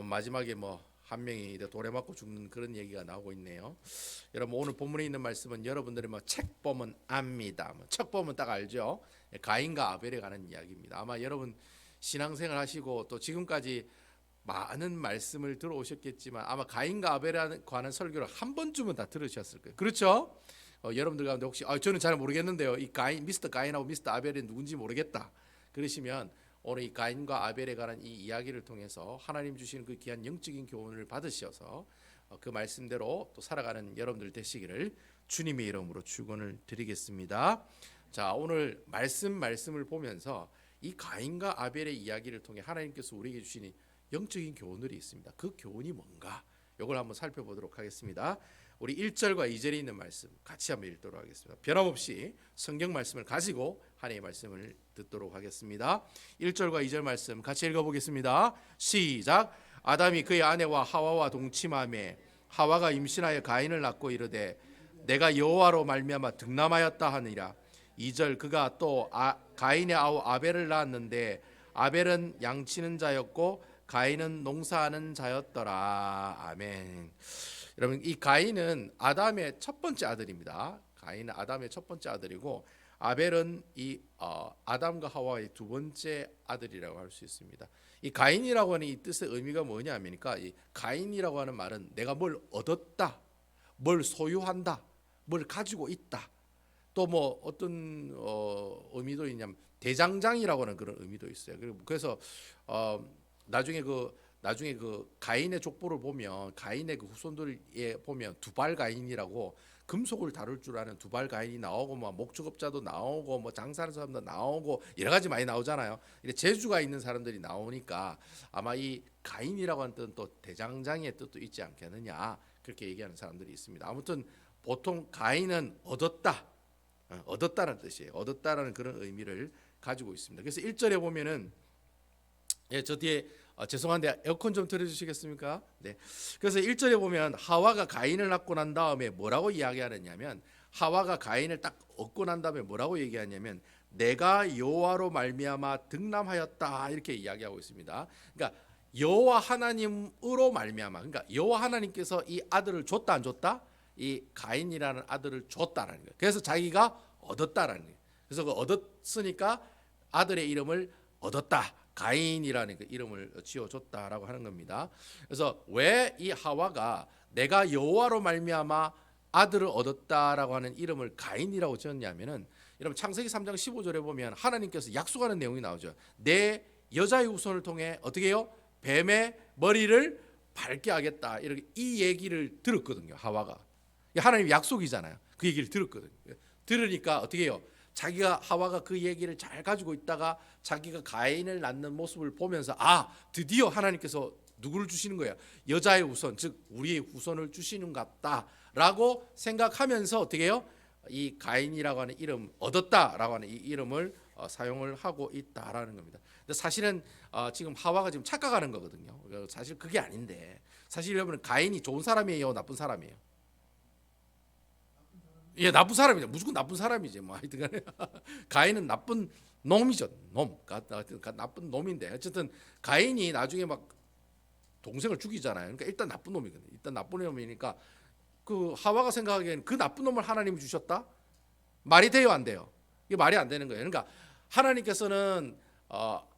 마지막에 뭐 한 명이 돌에 맞고 죽는 그런 얘기가 나오고 있네요. 여러분 오늘 본문에 있는 말씀은 여러분들이 뭐 책 보면 압니다. 책 보면 딱 알죠. 가인과 아벨에 관한 이야기입니다. 아마 여러분 신앙생활 하시고 또 지금까지 많은 말씀을 들어오셨겠지만 아마 가인과 아벨에 관한 설교를 한 번쯤은 다 들으셨을 거예요. 그렇죠? 여러분들 가운데 혹시 저는 잘 모르겠는데요. 이 가인, 미스터 가인하고 미스터 아벨이 누군지 모르겠다. 그러시면 오늘 이 가인과 아벨에 관한 이 이야기를 통해서 하나님 주시는 그 귀한 영적인 교훈을 받으셔서 그 말씀대로 또 살아가는 여러분들 되시기를 주님의 이름으로 축원을 드리겠습니다. 자, 오늘 말씀을 보면서 이 가인과 아벨의 이야기를 통해 하나님께서 우리에게 주시는 영적인 교훈들이 있습니다. 그 교훈이 뭔가? 이걸 한번 살펴보도록 하겠습니다. 우리 1절과 2절에 있는 말씀 같이 한번 읽도록 하겠습니다. 변함없이 성경 말씀을 가지고 하나님의 말씀을 듣도록 하겠습니다. 1절과 2절 말씀 같이 읽어보겠습니다. 시작. 아담이 그의 아내와 하와와 동침하매 하와가 임신하여 가인을 낳고 이르되 내가 여호와로 말미암아 득남하였다 하니라. 2절 그가 또 가인의 아우 아벨을 낳았는데 아벨은 양치는 자였고 가인은 농사하는 자였더라. 아멘. 여러분 이 가인은 아담의 첫 번째 아들입니다. 가인은 아담의 첫 번째 아들이고 아벨은 이 아담과 하와의 두 번째 아들이라고 할 수 있습니다. 이 가인이라고 하는 이 뜻의 의미가 뭐냐면까 이 가인이라고 하는 말은 내가 뭘 얻었다, 뭘 소유한다, 뭘 가지고 있다. 또 뭐 어떤 의미도 있냐면 대장장이라고 하는 그런 의미도 있어요. 그래서 나중에 그 가인의 족보를 보면 가인의 그 후손들에 보면 두발 가인이라고 금속을 다룰 줄 아는 두발 가인이 나오고 뭐 목축업자도 나오고 뭐 장사하는 사람도 나오고 여러 가지 많이 나오잖아요. 재주가 있는 사람들이 나오니까 아마 이 가인이라고 하는 뜻은 또 대장장이의 뜻도 있지 않겠느냐 그렇게 얘기하는 사람들이 있습니다. 아무튼 보통 가인은 얻었다는 뜻이에요. 얻었다라는 그런 의미를 가지고 있습니다. 그래서 1절에 보면은 저 뒤에 죄송한데 에어컨 좀 틀어주시겠습니까? 네. 그래서 1절에 보면 하와가 가인을 낳고 난 다음에 뭐라고 이야기하느냐면 하와가 가인을 딱 얻고 난 다음에 뭐라고 얘기하냐면 내가 여호와로 말미암아 득남하였다 이렇게 이야기하고 있습니다. 그러니까 여호와 하나님으로 말미암아 그러니까 여호와 하나님께서 이 아들을 줬다 안 줬다? 이 가인이라는 아들을 줬다라는 거예요. 그래서 자기가 얻었다라는 거예요. 그래서 그 얻었으니까 아들의 이름을 얻었다. 가인이라는 그 이름을 지어줬다라고 하는 겁니다. 그래서 왜 이 하와가 내가 여호와로 말미암아 아들을 얻었다라고 하는 이름을 가인이라고 지었냐면은 여러분 창세기 3장 15절에 보면 하나님께서 약속하는 내용이 나오죠. 내 여자의 후손을 통해 어떻게 해요? 뱀의 머리를 밟게 하겠다. 이렇게 이 얘기를 들었거든요. 하와가 하나님 약속이잖아요. 그 얘기를 들었거든요. 들으니까 어떻게 해요? 자기가 하와가 그 얘기를 잘 가지고 있다가 자기가 가인을 낳는 모습을 보면서 드디어 하나님께서 누구를 주시는 거예요? 여자의 후손, 즉 우리의 후손을 주시는 것 같다라고 생각하면서 어떻게 해요? 이 가인이라고 하는 이름 얻었다라고 하는 이 이름을 사용을 하고 있다라는 겁니다. 근데 사실은 지금 하와가 지금 착각하는 거거든요. 사실 그게 아닌데 사실 여러분 가인이 좋은 사람이에요, 나쁜 사람이에요? 예, 나쁜 사람이죠. 무조건 나쁜 사람이지. 뭐 하여튼간에 가인은 나쁜 놈이죠. 나쁜 놈인데 어쨌든 가인이 나중에 막 동생을 죽이잖아요. 그러니까 일단 나쁜 놈이거든요. 일단 나쁜 놈이니까 그 하와가 생각하기에는 그 나쁜 놈을 하나님이 주셨다? 말이 돼요, 안 돼요? 이게 말이 안 되는 거예요. 그러니까 하나님께서는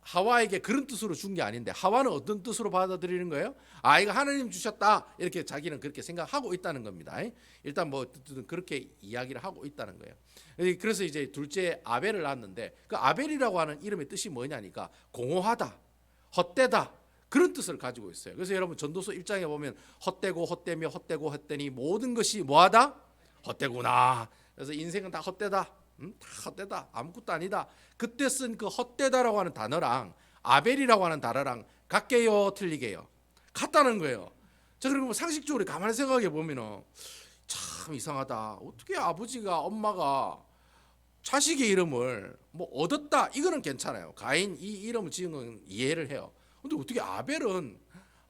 하와에게 그런 뜻으로 준 게 아닌데 하와는 어떤 뜻으로 받아들이는 거예요? 이거 하나님 주셨다 이렇게 자기는 그렇게 생각하고 있다는 겁니다. 일단 뭐 그렇게 이야기를 하고 있다는 거예요. 그래서 이제 둘째 아벨을 낳았는데 그 아벨이라고 하는 이름의 뜻이 뭐냐니까 공허하다, 헛되다 그런 뜻을 가지고 있어요. 그래서 여러분 전도서 1장에 보면 헛되고 헛되며 헛되고 헛되니 모든 것이 뭐하다? 헛되구나. 그래서 인생은 다 헛되다. 다 헛되다. 아무것도 아니다. 그때 쓴 그 헛되다라고 하는 단어랑 아벨이라고 하는 단어랑 같게요, 틀리게요? 같다는 거예요. 자, 그리고 상식적으로 가만히 생각해 보면은 참 이상하다. 어떻게 아버지가 엄마가 자식의 이름을 뭐 얻었다 이거는 괜찮아요. 가인 이 이름을 지은 건 이해를 해요. 근데 어떻게 아벨은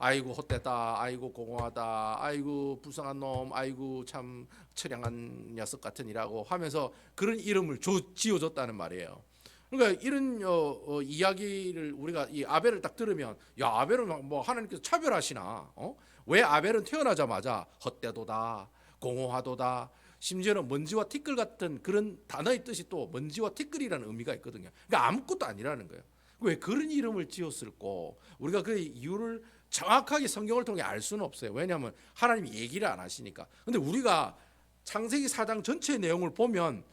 아이고 헛되다, 아이고 공허하다, 아이고 불쌍한 놈, 아이고 참 처량한 녀석 같으니라고 하면서 그런 이름을 지어줬다는 말이에요. 그러니까 이런 이야기를 우리가 이 아벨을 딱 들으면 야 아벨은 뭐 하나님께서 차별하시나? 왜 아벨은 태어나자마자 헛되도다, 공허하도다, 심지어는 먼지와 티끌 같은 그런 단어의 뜻이 또 먼지와 티끌이라는 의미가 있거든요. 그러니까 아무것도 아니라는 거예요. 왜 그런 이름을 지었을까? 우리가 그 이유를 정확하게 성경을 통해 알 수는 없어요. 왜냐하면 하나님이 얘기를 안 하시니까. 근데 우리가 창세기 4장 전체의 내용을 보면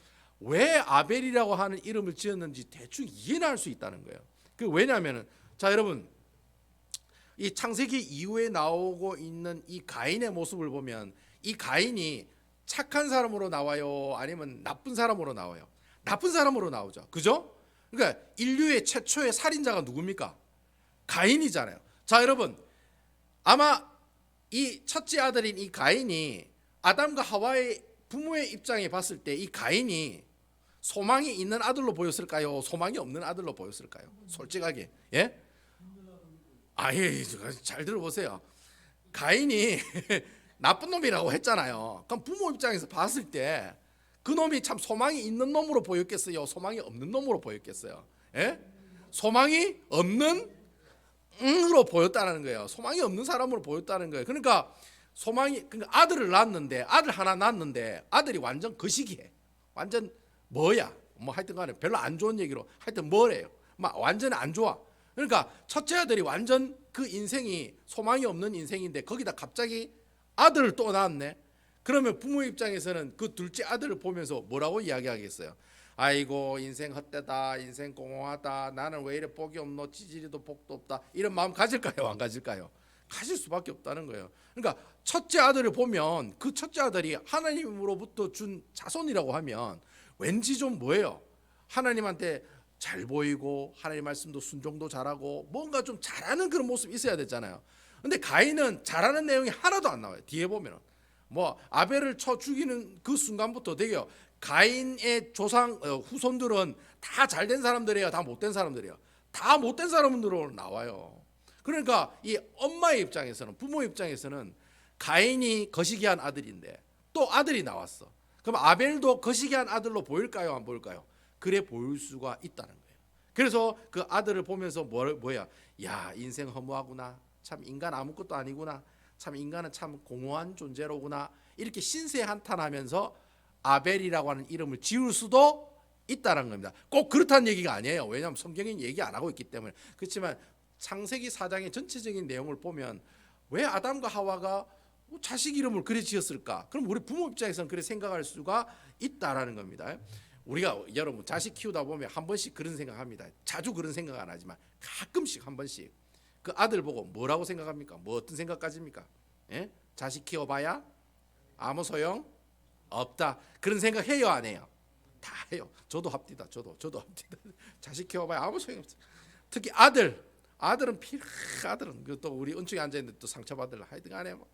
왜 아벨이라고 하는 이름을 지었는지 대충 이해는 할 수 있다는 거예요. 그 왜냐하면은 자 여러분 이 창세기 이후에 나오고 있는 이 가인의 모습을 보면 이 가인이 착한 사람으로 나와요? 아니면 나쁜 사람으로 나와요? 나쁜 사람으로 나오죠. 그죠? 그러니까 인류의 최초의 살인자가 누굽니까? 가인이잖아요. 자 여러분 아마 이 첫째 아들인 이 가인이 아담과 하와의 부모의 입장에 봤을 때 이 가인이 소망이 있는 아들로 보였을까요? 소망이 없는 아들로 보였을까요? 솔직하게 예? 예, 잘 들어보세요. 가인이 나쁜 놈이라고 했잖아요. 그럼 부모 입장에서 봤을 때 그 놈이 참 소망이 있는 놈으로 보였겠어요? 소망이 없는 놈으로 보였겠어요? 예? 소망이 없는 으로 보였다는 거예요. 소망이 없는 사람으로 보였다는 거예요. 그러니까 그러니까 아들을 낳았는데 아들 하나 낳았는데 아들이 완전 거시기해. 완전 뭐야? 뭐 하여튼간에 별로 안 좋은 얘기로 하여튼 뭐래요? 막 완전 안 좋아. 그러니까 첫째 아들이 완전 그 인생이 소망이 없는 인생인데 거기다 갑자기 아들을 또 낳았네. 그러면 부모 입장에서는 그 둘째 아들을 보면서 뭐라고 이야기하겠어요? 아이고 인생 헛되다, 인생 공허하다, 나는 왜 이래 복이 없노, 지지리도 복도 없다, 이런 마음 가질까요? 안 가질까요? 가질 수밖에 없다는 거예요. 그러니까 첫째 아들을 보면 그 첫째 아들이 하나님으로부터 준 자손이라고 하면 왠지 좀 뭐예요? 하나님한테 잘 보이고 하나님 말씀도 순종도 잘하고 뭔가 좀 잘하는 그런 모습이 있어야 되잖아요. 근데 가인은 잘하는 내용이 하나도 안 나와요. 뒤에 보면은 뭐 아벨을 쳐 죽이는 그 순간부터 되게요. 가인의 조상 후손들은 다 잘된 사람들이에요, 다 못된 사람들이에요. 다 못된 사람들로 나와요. 그러니까 이 엄마의 입장에서는 부모 입장에서는 가인이 거시기한 아들인데 또 아들이 나왔어. 그럼 아벨도 거시기한 아들로 보일까요, 안 보일까요? 그래 보일 수가 있다는 거예요. 그래서 그 아들을 보면서 뭐야? 야 인생 허무하구나. 참 인간 아무것도 아니구나. 참 인간은 참 공허한 존재로구나. 이렇게 신세한탄하면서 아벨이라고 하는 이름을 지을 수도 있다는 겁니다. 꼭 그렇다는 얘기가 아니에요. 왜냐하면 성경이 얘기 안 하고 있기 때문에. 그렇지만 창세기 4장의 전체적인 내용을 보면 왜 아담과 하와가 자식 이름을 그래 지었을까? 그럼 우리 부모 입장에서는 그래 생각할 수가 있다라는 겁니다. 우리가 여러분 자식 키우다 보면 한 번씩 그런 생각합니다. 자주 그런 생각 안 하지만 가끔씩 한 번씩 그 아들 보고 뭐라고 생각합니까? 뭐 어떤 생각 가집니까? 예? 자식 키워봐야 아무 소용 없다. 그런 생각 해요, 안 해요? 다 해요. 저도 합디다. 저도 합디다. 자식 키워봐야 아무 소용 없어. 특히 아들은 아들은 또 우리 은총에 앉아 있는데 또 상처받을 하여튼간에 뭐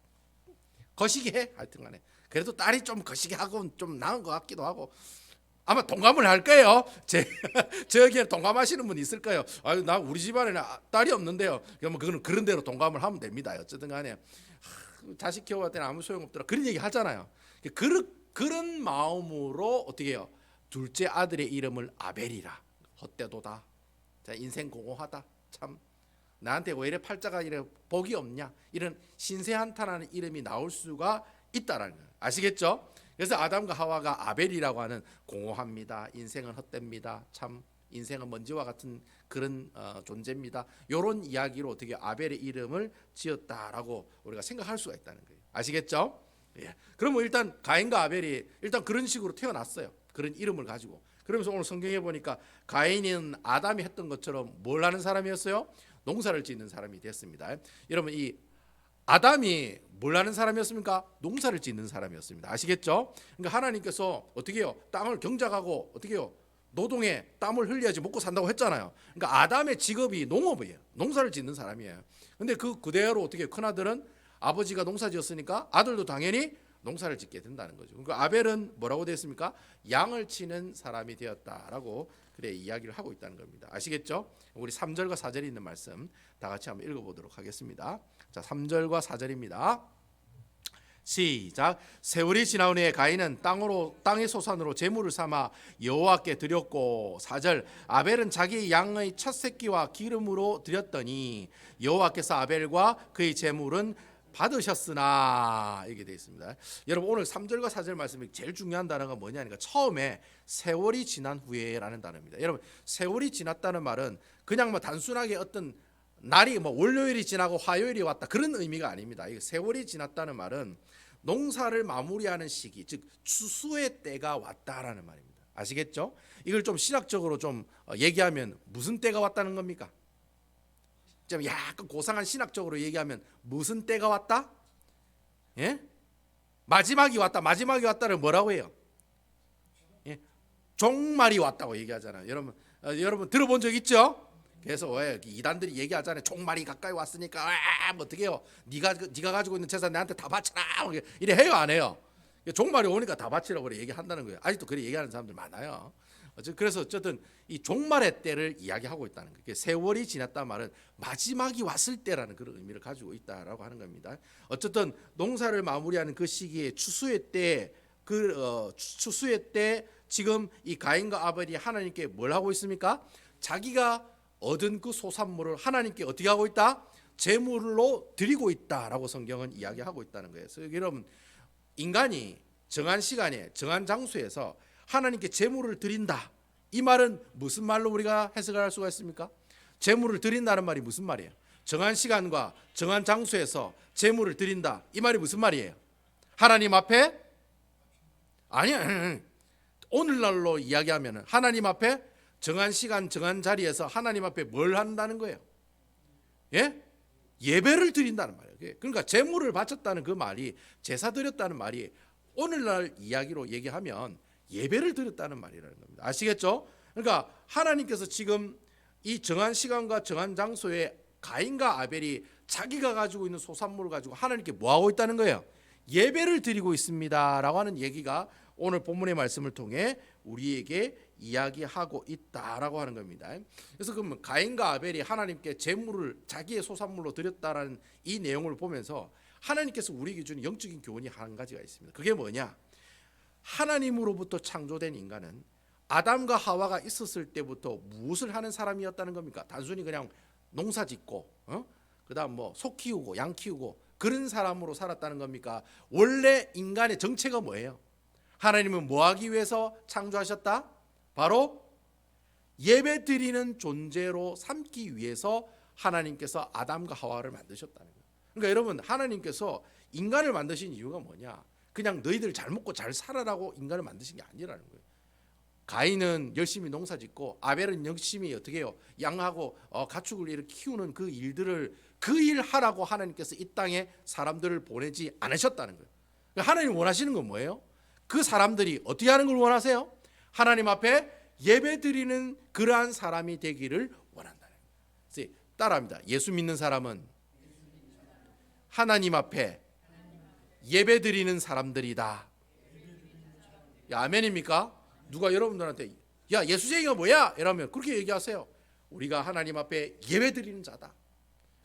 거시기해 하여튼간에. 그래도 딸이 좀 거시기하고 좀 나은 것 같기도 하고. 아마 동감을 할 거예요. 저기에 동감하시는 분 있을 거예요. 아유, 나 우리 집안에는 딸이 없는데요. 그러면 그거는 그런 대로 동감을 하면 됩니다. 어쨌든 간에 자식 키워봤더니 아무 소용없더라. 그런 얘기 하잖아요. 그런 마음으로 어떻게 해요? 둘째 아들의 이름을 아벨이라. 헛되도다. 자, 인생 공허하다. 참 나한테 왜 이래 팔자가 이래 복이 없냐. 이런 신세한탄하는 이름이 나올 수가 있다라는 거예요. 아시겠죠? 그래서 아담과 하와가 아벨이라고 하는 공허합니다. 인생은 헛됩니다. 참 인생은 먼지와 같은 그런 존재입니다. 이런 이야기로 어떻게 아벨의 이름을 지었다라고 우리가 생각할 수가 있다는 거예요. 아시겠죠? 예. 그러면 일단 가인과 아벨이 일단 그런 식으로 태어났어요. 그런 이름을 가지고. 그러면서 오늘 성경에 보니까 가인은 아담이 했던 것처럼 뭘 하는 사람이었어요? 농사를 짓는 사람이 됐습니다. 여러분 이 아담이 뭘 하는 사람이었습니까? 농사를 짓는 사람이었습니다. 아시겠죠? 그러니까 하나님께서 어떻게 해요? 땅을 경작하고 어떻게 해요? 노동에 땀을 흘려야지 먹고 산다고 했잖아요. 그러니까 아담의 직업이 농업이에요. 농사를 짓는 사람이에요. 근데 그대로 어떻게 해요? 큰아들은 아버지가 농사 지었으니까 아들도 당연히 농사를 짓게 된다는 거죠. 그러니까 아벨은 뭐라고 되었습니까? 양을 치는 사람이 되었다라고 그래 이야기를 하고 있다는 겁니다. 아시겠죠? 우리 3절과 4절에 있는 말씀 다 같이 한번 읽어보도록 하겠습니다. 자, 3절과 4절입니다. 시작. 세월이 지나온 후에 가인은 땅의 소산으로 제물을 삼아 여호와께 드렸고 4절 아벨은 자기 양의 첫 새끼와 기름으로 드렸더니 여호와께서 아벨과 그의 제물은 받으셨으나 이게 되어 있습니다. 여러분 오늘 3절과 4절 말씀이 제일 중요한 단어가 뭐냐니까 처음에 세월이 지난 후에라는 단어입니다. 여러분 세월이 지났다는 말은 그냥 뭐 단순하게 어떤 날이 뭐 월요일이 지나고 화요일이 왔다 그런 의미가 아닙니다. 이 세월이 지났다는 말은 농사를 마무리하는 시기, 즉 추수의 때가 왔다라는 말입니다. 아시겠죠? 이걸 좀 신학적으로 좀 얘기하면 무슨 때가 왔다는 겁니까? 좀 약간 고상한 신학적으로 얘기하면 무슨 때가 왔다? 예? 마지막이 왔다. 마지막이 왔다를 뭐라고 해요? 예? 종말이 왔다고 얘기하잖아요. 여러분 들어본 적 있죠? 그래서 왜 이단들이 얘기하잖아요. 종말이 가까이 왔으니까 뭐 어떻게 해요? 네가 가지고 있는 재산 내한테 다 바쳐라. 이래 해요, 안 해요? 종말이 오니까 다 바치라고 그래 얘기한다는 거예요. 아직도 그래 얘기하는 사람들 많아요. 그래서 어쨌든 이 종말의 때를 이야기하고 있다는 거예요. 세월이 지났다 말은 마지막이 왔을 때라는 그런 의미를 가지고 있다라고 하는 겁니다. 어쨌든 농사를 마무리하는 그 시기에 추수의 때 추수의 때 지금 이 가인과 아벨이 하나님께 뭘 하고 있습니까? 자기가 얻은 그 소산물을 하나님께 어떻게 하고 있다? 제물로 드리고 있다라고 성경은 이야기하고 있다는 거예요. 그래서 여러분 인간이 정한 시간에 정한 장소에서 하나님께 제물을 드린다. 이 말은 무슨 말로 우리가 해석을 할 수가 있습니까? 제물을 드린다는 말이 무슨 말이에요? 정한 시간과 정한 장소에서 제물을 드린다. 이 말이 무슨 말이에요? 하나님 앞에? 아니야. 오늘날로 이야기하면 하나님 앞에 정한 시간 정한 자리에서 하나님 앞에 뭘 한다는 거예요? 예? 예배를 드린다는 말이에요. 그러니까 제물을 바쳤다는 그 말이 제사 드렸다는 말이 오늘날 이야기로 얘기하면 예배를 드렸다는 말이라는 겁니다. 아시겠죠? 그러니까 하나님께서 지금 이 정한 시간과 정한 장소에 가인과 아벨이 자기가 가지고 있는 소산물을 가지고 하나님께 뭐 하고 있다는 거예요? 예배를 드리고 있습니다라고 하는 얘기가 오늘 본문의 말씀을 통해 우리에게 이야기하고 있다라고 하는 겁니다. 그래서 그러면 가인과 아벨이 하나님께 제물을 자기의 소산물로 드렸다라는 이 내용을 보면서 하나님께서 우리에게 주는 영적인 교훈이 한 가지가 있습니다. 그게 뭐냐? 하나님으로부터 창조된 인간은 아담과 하와가 있었을 때부터 무엇을 하는 사람이었다는 겁니까? 단순히 그냥 농사 짓고 그다음 뭐 소 키우고 양 키우고 그런 사람으로 살았다는 겁니까? 원래 인간의 정체가 뭐예요? 하나님은 뭐 하기 위해서 창조하셨다? 바로 예배 드리는 존재로 삼기 위해서 하나님께서 아담과 하와를 만드셨다는 거예요. 그러니까 여러분 하나님께서 인간을 만드신 이유가 뭐냐? 그냥 너희들 잘 먹고 잘 살아라고 인간을 만드신 게 아니라는 거예요. 가인은 열심히 농사 짓고 아벨은 열심히 어떻게 해요? 양하고 가축을 이렇게 키우는 그 일들을 그 일 하라고 하나님께서 이 땅에 사람들을 보내지 않으셨다는 거예요. 하나님 원하시는 건 뭐예요? 그 사람들이 어떻게 하는 걸 원하세요? 하나님 앞에 예배 드리는 그러한 사람이 되기를 원한다는 거예요. 따라합니다. 예수 믿는 사람은 하나님 앞에 예배 드리는 사람들이다. 야, 아멘입니까? 누가 여러분들한테 야 예수쟁이가 뭐야? 이러면 그렇게 얘기하세요. 우리가 하나님 앞에 예배 드리는 자다.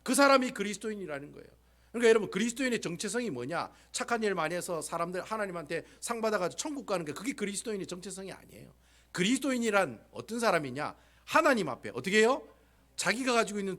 그 사람이 그리스도인이라는 거예요. 그러니까 여러분 그리스도인의 정체성이 뭐냐? 착한 일 많이 해서 사람들 하나님한테 상 받아가지고 천국 가는 게 그게 그리스도인의 정체성이 아니에요. 그리스도인이란 어떤 사람이냐? 하나님 앞에 어떻게 해요? 자기가 가지고 있는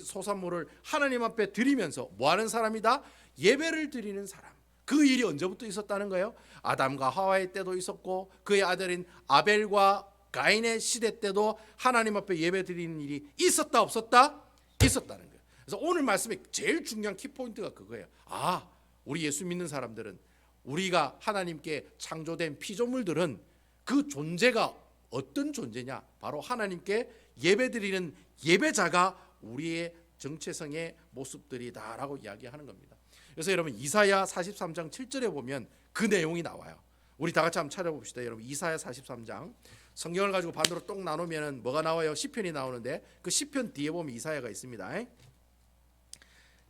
소산물을 하나님 앞에 드리면서 뭐하는 사람이다? 예배를 드리는 사람. 그 일이 언제부터 있었다는 거예요? 아담과 하와의 때도 있었고 그의 아들인 아벨과 가인의 시대 때도 하나님 앞에 예배 드리는 일이 있었다 없었다? 있었다는 거예요. 그래서 오늘 말씀의 제일 중요한 키포인트가 그거예요. 아, 우리 예수 믿는 사람들은 우리가 하나님께 창조된 피조물들은 그 존재가 어떤 존재냐? 바로 하나님께 예배드리는 예배자가 우리의 정체성의 모습들이다라고 이야기하는 겁니다. 그래서 여러분 이사야 43장 7절에 보면 그 내용이 나와요. 우리 다 같이 한번 찾아봅시다. 여러분 이사야 43장 성경을 가지고 반으로 똥 나누면 뭐가 나와요? 시편이 나오는데 그 시편 뒤에 보면 이사야가 있습니다.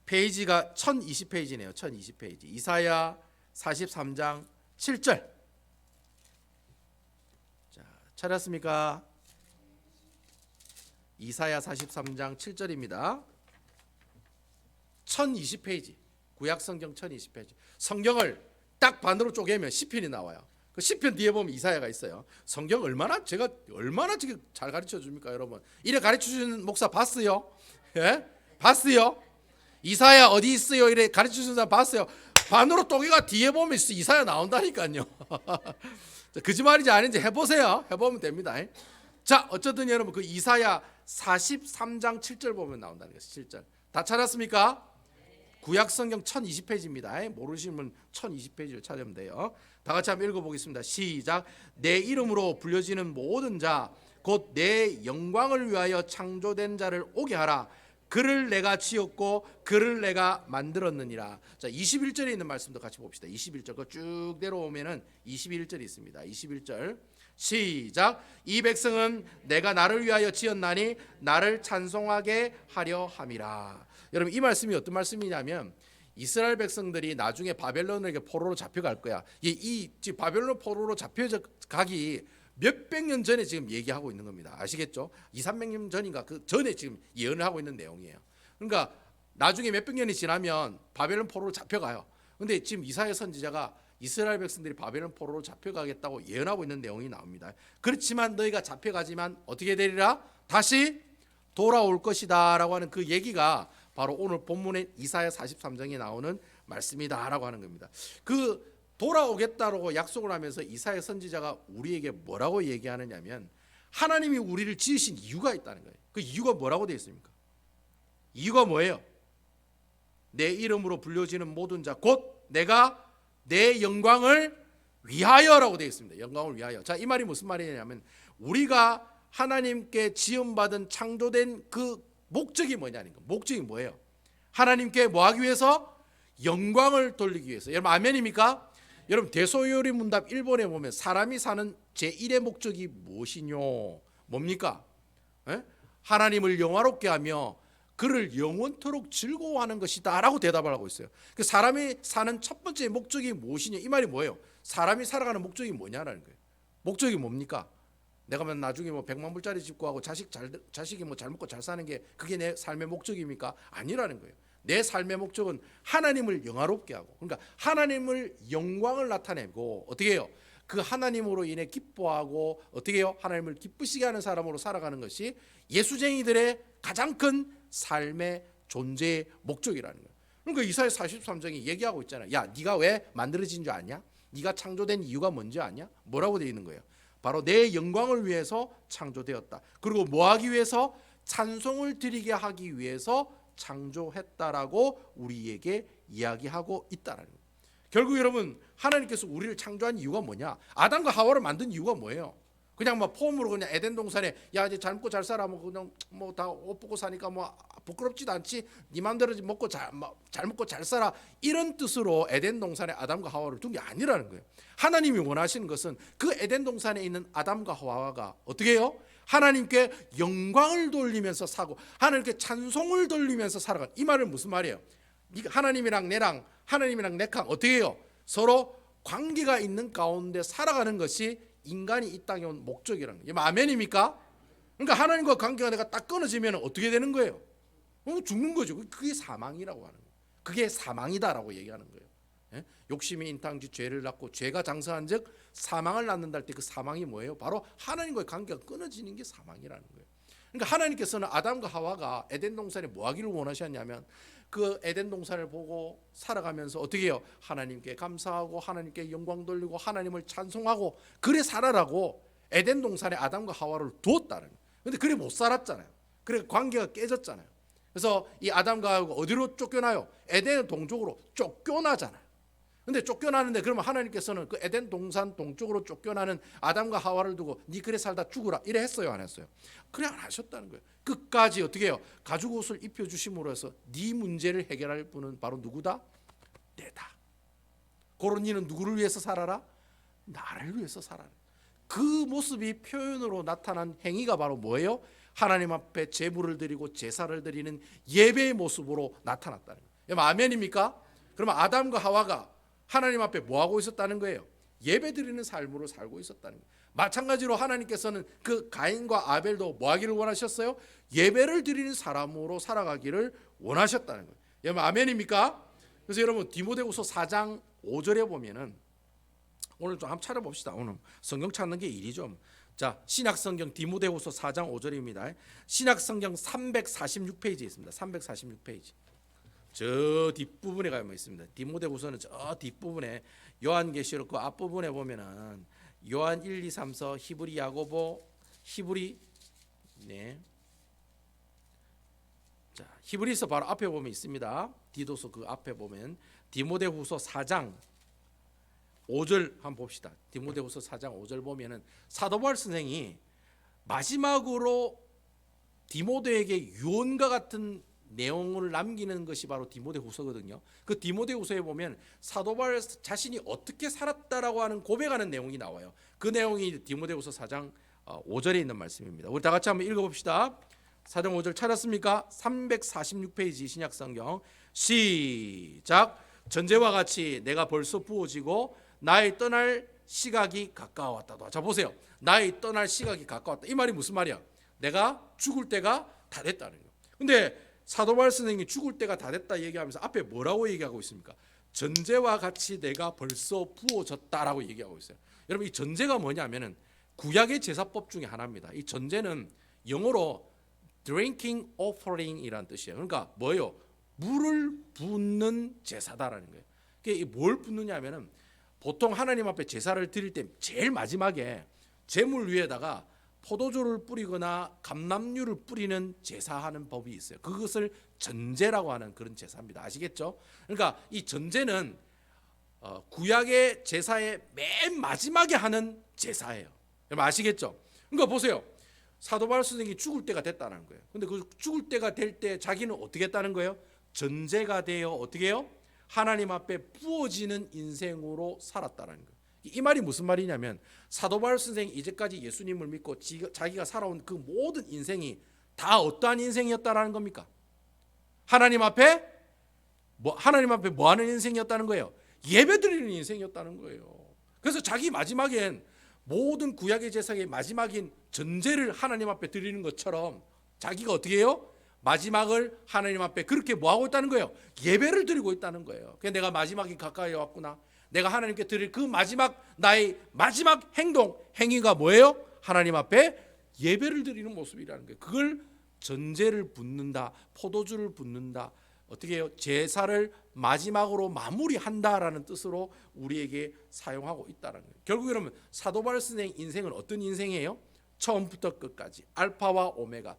페이지가 1020페이지네요. 1020페이지. 이사야 43장 7절. 자, 찾았습니까? 이사야 43장 7절입니다. 1020페이지. 구약성경 1020페이지. 성경을 딱 반으로 쪼개면 시편이 나와요. 그 시편 뒤에 보면 이사야가 있어요. 성경 제가 얼마나 지금 잘 가르쳐 줍니까, 여러분? 이래 가르쳐 주는 목사 봤어요? 예? 봤어요? 이사야 어디 있어요? 이래 가르쳐 주는 사람 봤어요? 반으로 쪼개가 뒤에 보면 이사야 나온다니까요. 거짓말인지 아닌지 해보세요. 해보면 됩니다. 자, 어쨌든 여러분 그 이사야 43장 7절 보면 나온다는 거예요. 7절. 다 찾았습니까? 구약성경 1020페이지입니다. 모르시면 1020페이지를 찾으면 돼요. 다 같이 한번 읽어보겠습니다. 시작. 내 이름으로 불려지는 모든 자 곧 내 영광을 위하여 창조된 자를 오게 하라. 그를 내가 지었고 그를 내가 만들었느니라. 자, 21절에 있는 말씀도 같이 봅시다. 21절 그 쭉 내려오면은 21절이 있습니다. 21절 시작. 이 백성은 내가 나를 위하여 지었나니 나를 찬송하게 하려 함이라. 여러분 이 말씀이 어떤 말씀이냐면 이스라엘 백성들이 나중에 바벨론에게 포로로 잡혀갈 거야. 이 바벨론 포로로 잡혀가기 몇백 년 전에 지금 얘기하고 있는 겁니다. 아시겠죠? 200~300년 전인가 그 전에 지금 예언을 하고 있는 내용이에요. 그러니까 나중에 몇백 년이 지나면 바벨론 포로로 잡혀가요. 근데 지금 이사야 선지자가 이스라엘 백성들이 바벨론 포로로 잡혀가겠다고 예언하고 있는 내용이 나옵니다. 그렇지만 너희가 잡혀가지만 어떻게 되리라? 다시 돌아올 것이다 라고 하는 그 얘기가 바로 오늘 본문의 이사야 43장에 나오는 말씀이다라고 하는 겁니다. 그 돌아오겠다라고 약속을 하면서 이사야 선지자가 우리에게 뭐라고 얘기하느냐면 하나님이 우리를 지으신 이유가 있다는 거예요. 그 이유가 뭐라고 되어 있습니까? 이유가 뭐예요? 내 이름으로 불려지는 모든 자 곧 내가 내 영광을 위하여라고 되어 있습니다. 영광을 위하여. 자, 이 말이 무슨 말이냐면 우리가 하나님께 지음받은 창조된 그 목적이 뭐냐는 거. 목적이 뭐예요? 하나님께 뭐 하기 위해서? 영광을 돌리기 위해서. 여러분 아멘입니까? 여러분 대소요리 문답 1번에 보면 사람이 사는 제1의 목적이 무엇이뇨? 뭡니까? 에? 하나님을 영화롭게 하며 그를 영원토록 즐거워하는 것이다 라고 대답을 하고 있어요. 그 사람이 사는 첫 번째 목적이 무엇이냐? 이 말이 뭐예요? 사람이 살아가는 목적이 뭐냐라는 거예요. 목적이 뭡니까? 내가 나중에 100만 불짜리 집 구하고 자식이 잘 먹고 잘 사는 게 그게 내 삶의 목적입니까? 아니라는 거예요. 내 삶의 목적은 하나님을 영화롭게 하고 그러니까 하나님을 영광을 나타내고 어떻게 해요? 그 하나님으로 인해 기뻐하고 어떻게 해요? 하나님을 기쁘시게 하는 사람으로 살아가는 것이 예수쟁이들의 가장 큰 삶의 존재의 목적이라는 거예요. 그러니까 이사야 43장이 얘기하고 있잖아요. 야, 네가 왜 만들어진 줄 아냐? 네가 창조된 이유가 뭔지 아냐? 뭐라고 되어 있는 거예요? 바로 내 영광을 위해서 창조되었다. 그리고 뭐 하기 위해서? 찬송을 드리게 하기 위해서 창조했다라고 우리에게 이야기하고 있다라는 거예요. 결국 여러분 하나님께서 우리를 창조한 이유가 뭐냐? 아담과 하와를 만든 이유가 뭐예요? 그냥 폼으로 그냥 에덴 동산에 야 이제 잘 먹고 잘 살아 그냥 다 옷 벗고 사니까 부끄럽지도 않지 네 맘대로 먹고 잘 먹고 잘 살아 이런 뜻으로 에덴 동산에 아담과 하와를 둔 게 아니라는 거예요. 하나님이 원하시는 것은 그 에덴 동산에 있는 아담과 하와가 어떻게 해요? 하나님께 영광을 돌리면서 사고 하나님께 찬송을 돌리면서 살아가. 이 말은 무슨 말이에요? 하나님이랑 내랑 하나님이랑 내랑 어떻게 해요? 서로 관계가 있는 가운데 살아가는 것이 인간이 이 땅에 온 목적이라는 거예요. 아멘입니까? 그러니까 하나님과 관계가 내가 딱 끊어지면 어떻게 되는 거예요? 죽는 거죠. 그게 사망이라고 하는 거예요. 그게 사망이다라고 얘기하는 거예요. 예? 욕심이 인탕지 죄를 낳고 죄가 장성한 즉 사망을 낳는다 할 때 그 사망이 뭐예요? 바로 하나님과의 관계가 끊어지는 게 사망이라는 거예요. 그러니까 하나님께서는 아담과 하와가 에덴 동산에 뭐 하기를 원하셨냐면 그 에덴 동산을 보고 살아가면서 어떻게 해요? 하나님께 감사하고 하나님께 영광 돌리고 하나님을 찬송하고 그래 살아라고 에덴 동산에 아담과 하와를 두었다는 거예요. 근데 그래 못 살았잖아요. 그래 관계가 깨졌잖아요. 그래서 이 아담과 하와가 어디로 쫓겨나요? 에덴 동쪽으로 쫓겨나잖아요. 근데 쫓겨나는데 그러면 하나님께서는 그 에덴 동산 동쪽으로 쫓겨나는 아담과 하와를 두고 니 그래 살다 죽으라 이래 했어요 안 했어요? 그래 안 하셨다는 거예요. 끝까지 어떻게 해요? 가죽옷을 입혀주심으로 해서 네 문제를 해결할 분은 바로 누구다? 내다. 그런 니는 누구를 위해서 살아라? 나를 위해서 살아라. 그 모습이 표현으로 나타난 행위가 바로 뭐예요? 하나님 앞에 제물을 드리고 제사를 드리는 예배의 모습으로 나타났다는 거예요. 아멘입니까? 그러면 아담과 하와가 하나님 앞에 뭐 하고 있었다는 거예요? 예배 드리는 삶으로 살고 있었다는 거예요. 마찬가지로 하나님께서는 그 가인과 아벨도 뭐 하기를 원하셨어요? 예배를 드리는 사람으로 살아가기를 원하셨다는 거예요. 여러분 아멘입니까? 그래서 여러분 디모데후서 4장 5절에 보면은 오늘 좀 한번 찾아봅시다. 오늘 성경 찾는 게 일이죠. 자, 신약성경 디모데후서 4장 5절입니다. 신약성경 346페이지에 있습니다. 346페이지. 저 뒷부분에 가면 있습니다. 디모데후서는 저 뒷부분에 요한계시록 그 앞부분에 보면은 요한 1, 2, 3서 히브리 야고보 히브리 네. 자, 히브리서 바로 앞에 보면 있습니다. 디도서 그 앞에 보면 디모데후서 4장 5절 한번 봅시다. 디모데후서 4장 5절 보면은 사도 바울 선생이 마지막으로 디모데에게 유언과 같은 내용을 남기는 것이 바로 디모데후서거든요. 그 디모데후서에 보면 사도 바울 자신이 어떻게 살았다라고 하는 고백하는 내용이 나와요. 그 내용이 디모데후서 4장 5절에 있는 말씀입니다. 우리 다 같이 한번 읽어봅시다. 4장 5절 찾았습니까? 346페이지 신약성경 시작. 전제와 같이 내가 벌써 부어지고 나의 떠날 시각이 가까웠다. 자 보세요. 나의 떠날 시각이 가까웠다. 이 말이 무슨 말이야? 내가 죽을 때가 다 됐다는 거. 근데 사도 바울 선생님이 죽을 때가 다 됐다 얘기하면서 앞에 뭐라고 얘기하고 있습니까? 전제와 같이 내가 벌써 부어졌다라고 얘기하고 있어요. 여러분 이 전제가 뭐냐면은 구약의 제사법 중에 하나입니다. 이 전제는 영어로 drinking offering이라는 뜻이에요. 그러니까 뭐예요? 물을 붓는 제사다라는 거예요. 이게 뭘 붓느냐면은 보통 하나님 앞에 제사를 드릴 때 제일 마지막에 제물 위에다가 포도주를 뿌리거나 감람류를 뿌리는 제사하는 법이 있어요. 그것을 전제라고 하는 그런 제사입니다. 아시겠죠? 그러니까 이 전제는 구약의 제사의 맨 마지막에 하는 제사예요. 여러분 아시겠죠? 그러니까 보세요. 사도 바울 선생이 죽을 때가 됐다는 거예요. 근데 그 죽을 때가 될 때 자기는 어떻게 했다는 거예요? 전제가 되어 어떻게 해요? 하나님 앞에 부어지는 인생으로 살았다는 거예요. 이 말이 무슨 말이냐면 사도 바울 선생이 이제까지 예수님을 믿고 자기가 살아온 그 모든 인생이 다 어떠한 인생이었다라는 겁니까? 하나님 앞에 뭐 하는 인생이었다는 거예요? 예배드리는 인생이었다는 거예요. 그래서 자기 마지막엔 모든 구약의 제사의 마지막인 전제를 하나님 앞에 드리는 것처럼 자기가 어떻게 해요? 마지막을 하나님 앞에 그렇게 뭐하고 있다는 거예요? 예배를 드리고 있다는 거예요. 그래서 내가 마지막이 가까이 왔구나. 내가 하나님께 드릴 그 마지막 나의 마지막 행위가 뭐예요? 하나님 앞에 예배를 드리는 모습이라는 거예요. 그걸 전제를 붓는다, 포도주를 붓는다, 어떻게 해요? 제사를 마지막으로 마무리한다라는 뜻으로 우리에게 사용하고 있다는 거예요. 결국 여러분 사도 바울 선생 인생은 어떤 인생이에요? 처음부터 끝까지 알파와 오메가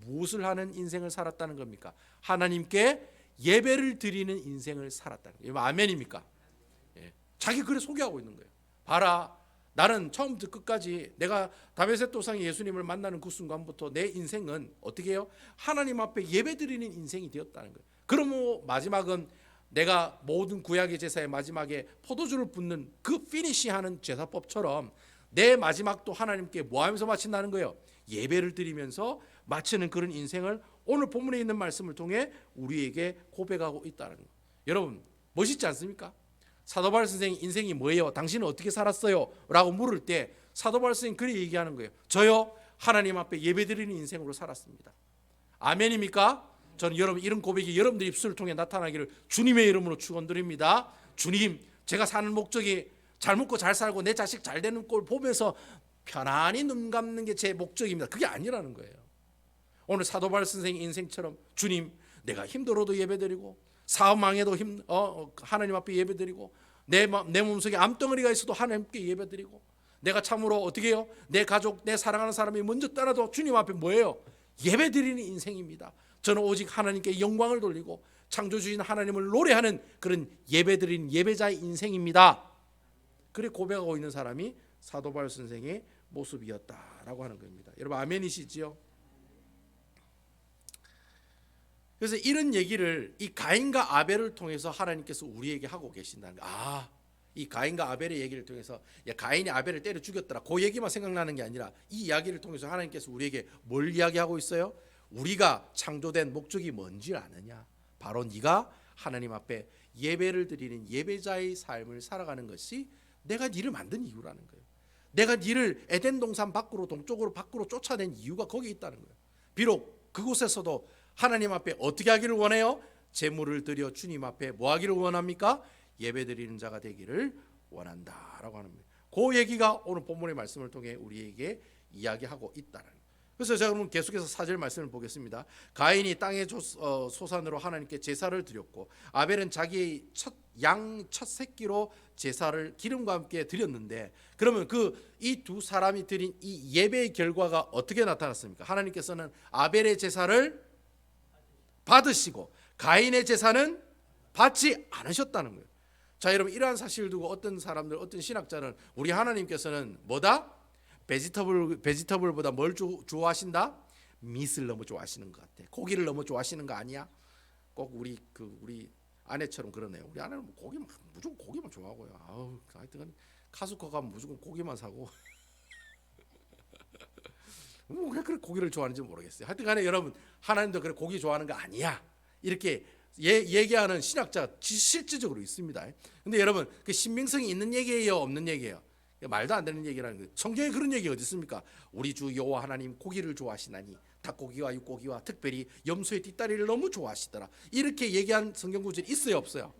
무엇을 하는 인생을 살았다는 겁니까? 하나님께 예배를 드리는 인생을 살았다는 거예요. 아멘입니까? 예. 자기 그래 소개하고 있는 거예요. 봐라, 나는 처음부터 끝까지 내가 다베셋 도상의 예수님을 만나는 그 순간부터 내 인생은 어떻게 해요? 하나님 앞에 예배 드리는 인생이 되었다는 거예요. 그러므로 마지막은 내가 모든 구약의 제사의 마지막에 포도주를 붓는 그 피니시하는 제사법처럼 내 마지막도 하나님께 뭐 하면서 마친다는 거예요? 예배를 드리면서 마치는 그런 인생을 오늘 본문에 있는 말씀을 통해 우리에게 고백하고 있다는 거예요. 여러분 멋있지 않습니까? 사도 바울 선생의 인생이 뭐예요? 당신은 어떻게 살았어요? 라고 물을 때 사도 바울 선생이 그렇게 얘기하는 거예요. 저요 하나님 앞에 예배드리는 인생으로 살았습니다. 아멘입니까? 저는 여러분 이런 고백이 여러분들 입술을 통해 나타나기를 주님의 이름으로 축원드립니다. 주님, 제가 사는 목적이 잘 먹고 잘 살고 내 자식 잘 되는 꼴 보면서 편안히 눈 감는 게 제 목적입니다. 그게 아니라는 거예요. 오늘 사도 바울 선생의 인생처럼 주님, 내가 힘들어도 예배드리고 사업 망해도 하나님 앞에 예배드리고 내 몸속에 암덩어리가 있어도 하나님께 예배드리고 내가 참으로 어떻게 해요? 내 가족, 내 사랑하는 사람이 먼저 떠나도 주님 앞에 뭐예요? 예배드리는 인생입니다. 저는 오직 하나님께 영광을 돌리고 창조주인 하나님을 노래하는 그런 예배드리는 예배자의 인생입니다. 그래 고백하고 있는 사람이 사도 바울 선생의 모습이었다라고 하는 겁니다. 여러분 아멘이시지요? 그래서 이런 얘기를 이 가인과 아벨을 통해서 하나님께서 우리에게 하고 계신다는 거예요. 이 가인과 아벨의 얘기를 통해서 가인이 아벨을 때려 죽였더라 그 얘기만 생각나는 게 아니라 이 이야기를 통해서 하나님께서 우리에게 뭘 이야기하고 있어요? 우리가 창조된 목적이 뭔지 아느냐? 바로 네가 하나님 앞에 예배를 드리는 예배자의 삶을 살아가는 것이 내가 네를 만든 이유라는 거예요. 내가 네를 에덴 동산 밖으로 동쪽으로 밖으로 쫓아낸 이유가 거기에 있다는 거예요. 비록 그곳에서도 하나님 앞에 어떻게 하기를 원해요? 제물을 드려 주님 앞에 뭐 하기를 원합니까? 예배 드리는 자가 되기를 원한다라고 하는 겁니다. 그 얘기가 오늘 본문의 말씀을 통해 우리에게 이야기하고 있다는 거예요. 그래서 제가 그럼 계속해서 4절 말씀을 보겠습니다. 가인이 땅의 소산으로 하나님께 제사를 드렸고 아벨은 자기의 첫 새끼로 제사를 기름과 함께 드렸는데, 그러면 이 두 사람이 드린 이 예배의 결과가 어떻게 나타났습니까? 하나님께서는 아벨의 제사를 받으시고 가인의 제사는 받지 않으셨다는 거예요. 자, 여러분, 이러한 사실을 두고 어떤 사람들, 어떤 신학자는 우리 하나님께서는 뭐다? 베지터블보다 뭘 좋아하신다? 밑을 너무 좋아하시는 것 같아. 고기를 너무 좋아하시는 거 아니야? 꼭 우리 아내처럼 그러네요. 우리 아내는 고기만, 무조건 고기만 좋아하고요. 아우, 하여튼 카스코 가면 무조건 고기만 사고. 왜 그렇게 고기를 좋아하는지 모르겠어요. 하여튼간에 여러분, 하나님도 그래 고기 좋아하는 거 아니야, 이렇게 얘기하는 신학자 실질적으로 있습니다. 근데 여러분, 그 신빙성이 있는 얘기예요, 없는 얘기예요? 말도 안 되는 얘기라는 거예요. 성경에 그런 얘기 어디 있습니까? 우리 주 여호와 하나님 고기를 좋아하시나니 닭고기와 육고기와 특별히 염소의 뒷다리를 너무 좋아하시더라, 이렇게 얘기한 성경 구절이 있어요, 없어요?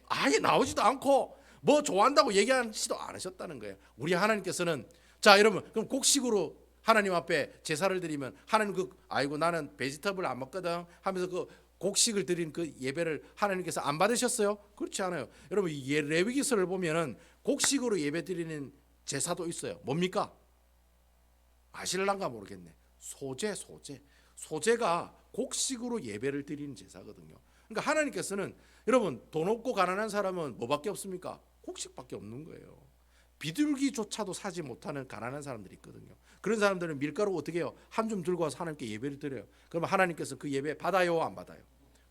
아예 나오지도 않고 뭐 좋아한다고 얘기하지도 않으셨다는 거예요. 우리 하나님께서는, 자 여러분, 그럼 곡식으로 하나님 앞에 제사를 드리면 하나님 아이고 나는 베지터블 안 먹거든 하면서 곡식을 드린 그 예배를 하나님께서 안 받으셨어요? 그렇지 않아요. 여러분, 레위기서를 보면은 곡식으로 예배 드리는 제사도 있어요. 뭡니까? 아실랑가 모르겠네. 소제가 곡식으로 예배를 드리는 제사거든요. 그러니까 하나님께서는, 여러분, 돈 없고 가난한 사람은 뭐밖에 없습니까? 곡식밖에 없는 거예요. 비둘기조차도 사지 못하는 가난한 사람들이 있거든요. 그런 사람들은 밀가루 어떻게 해요? 한 줌 들고 와서 하나님께 예배를 드려요. 그러면 하나님께서 그 예배 받아요, 안 받아요?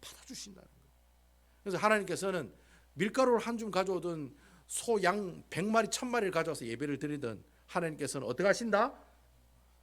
받아주신다는 거예요. 그래서 하나님께서는 밀가루를 한 줌 가져오든 소, 양 100마리, 1000마리를 가져와서 예배를 드리든 하나님께서는 어떻게 하신다?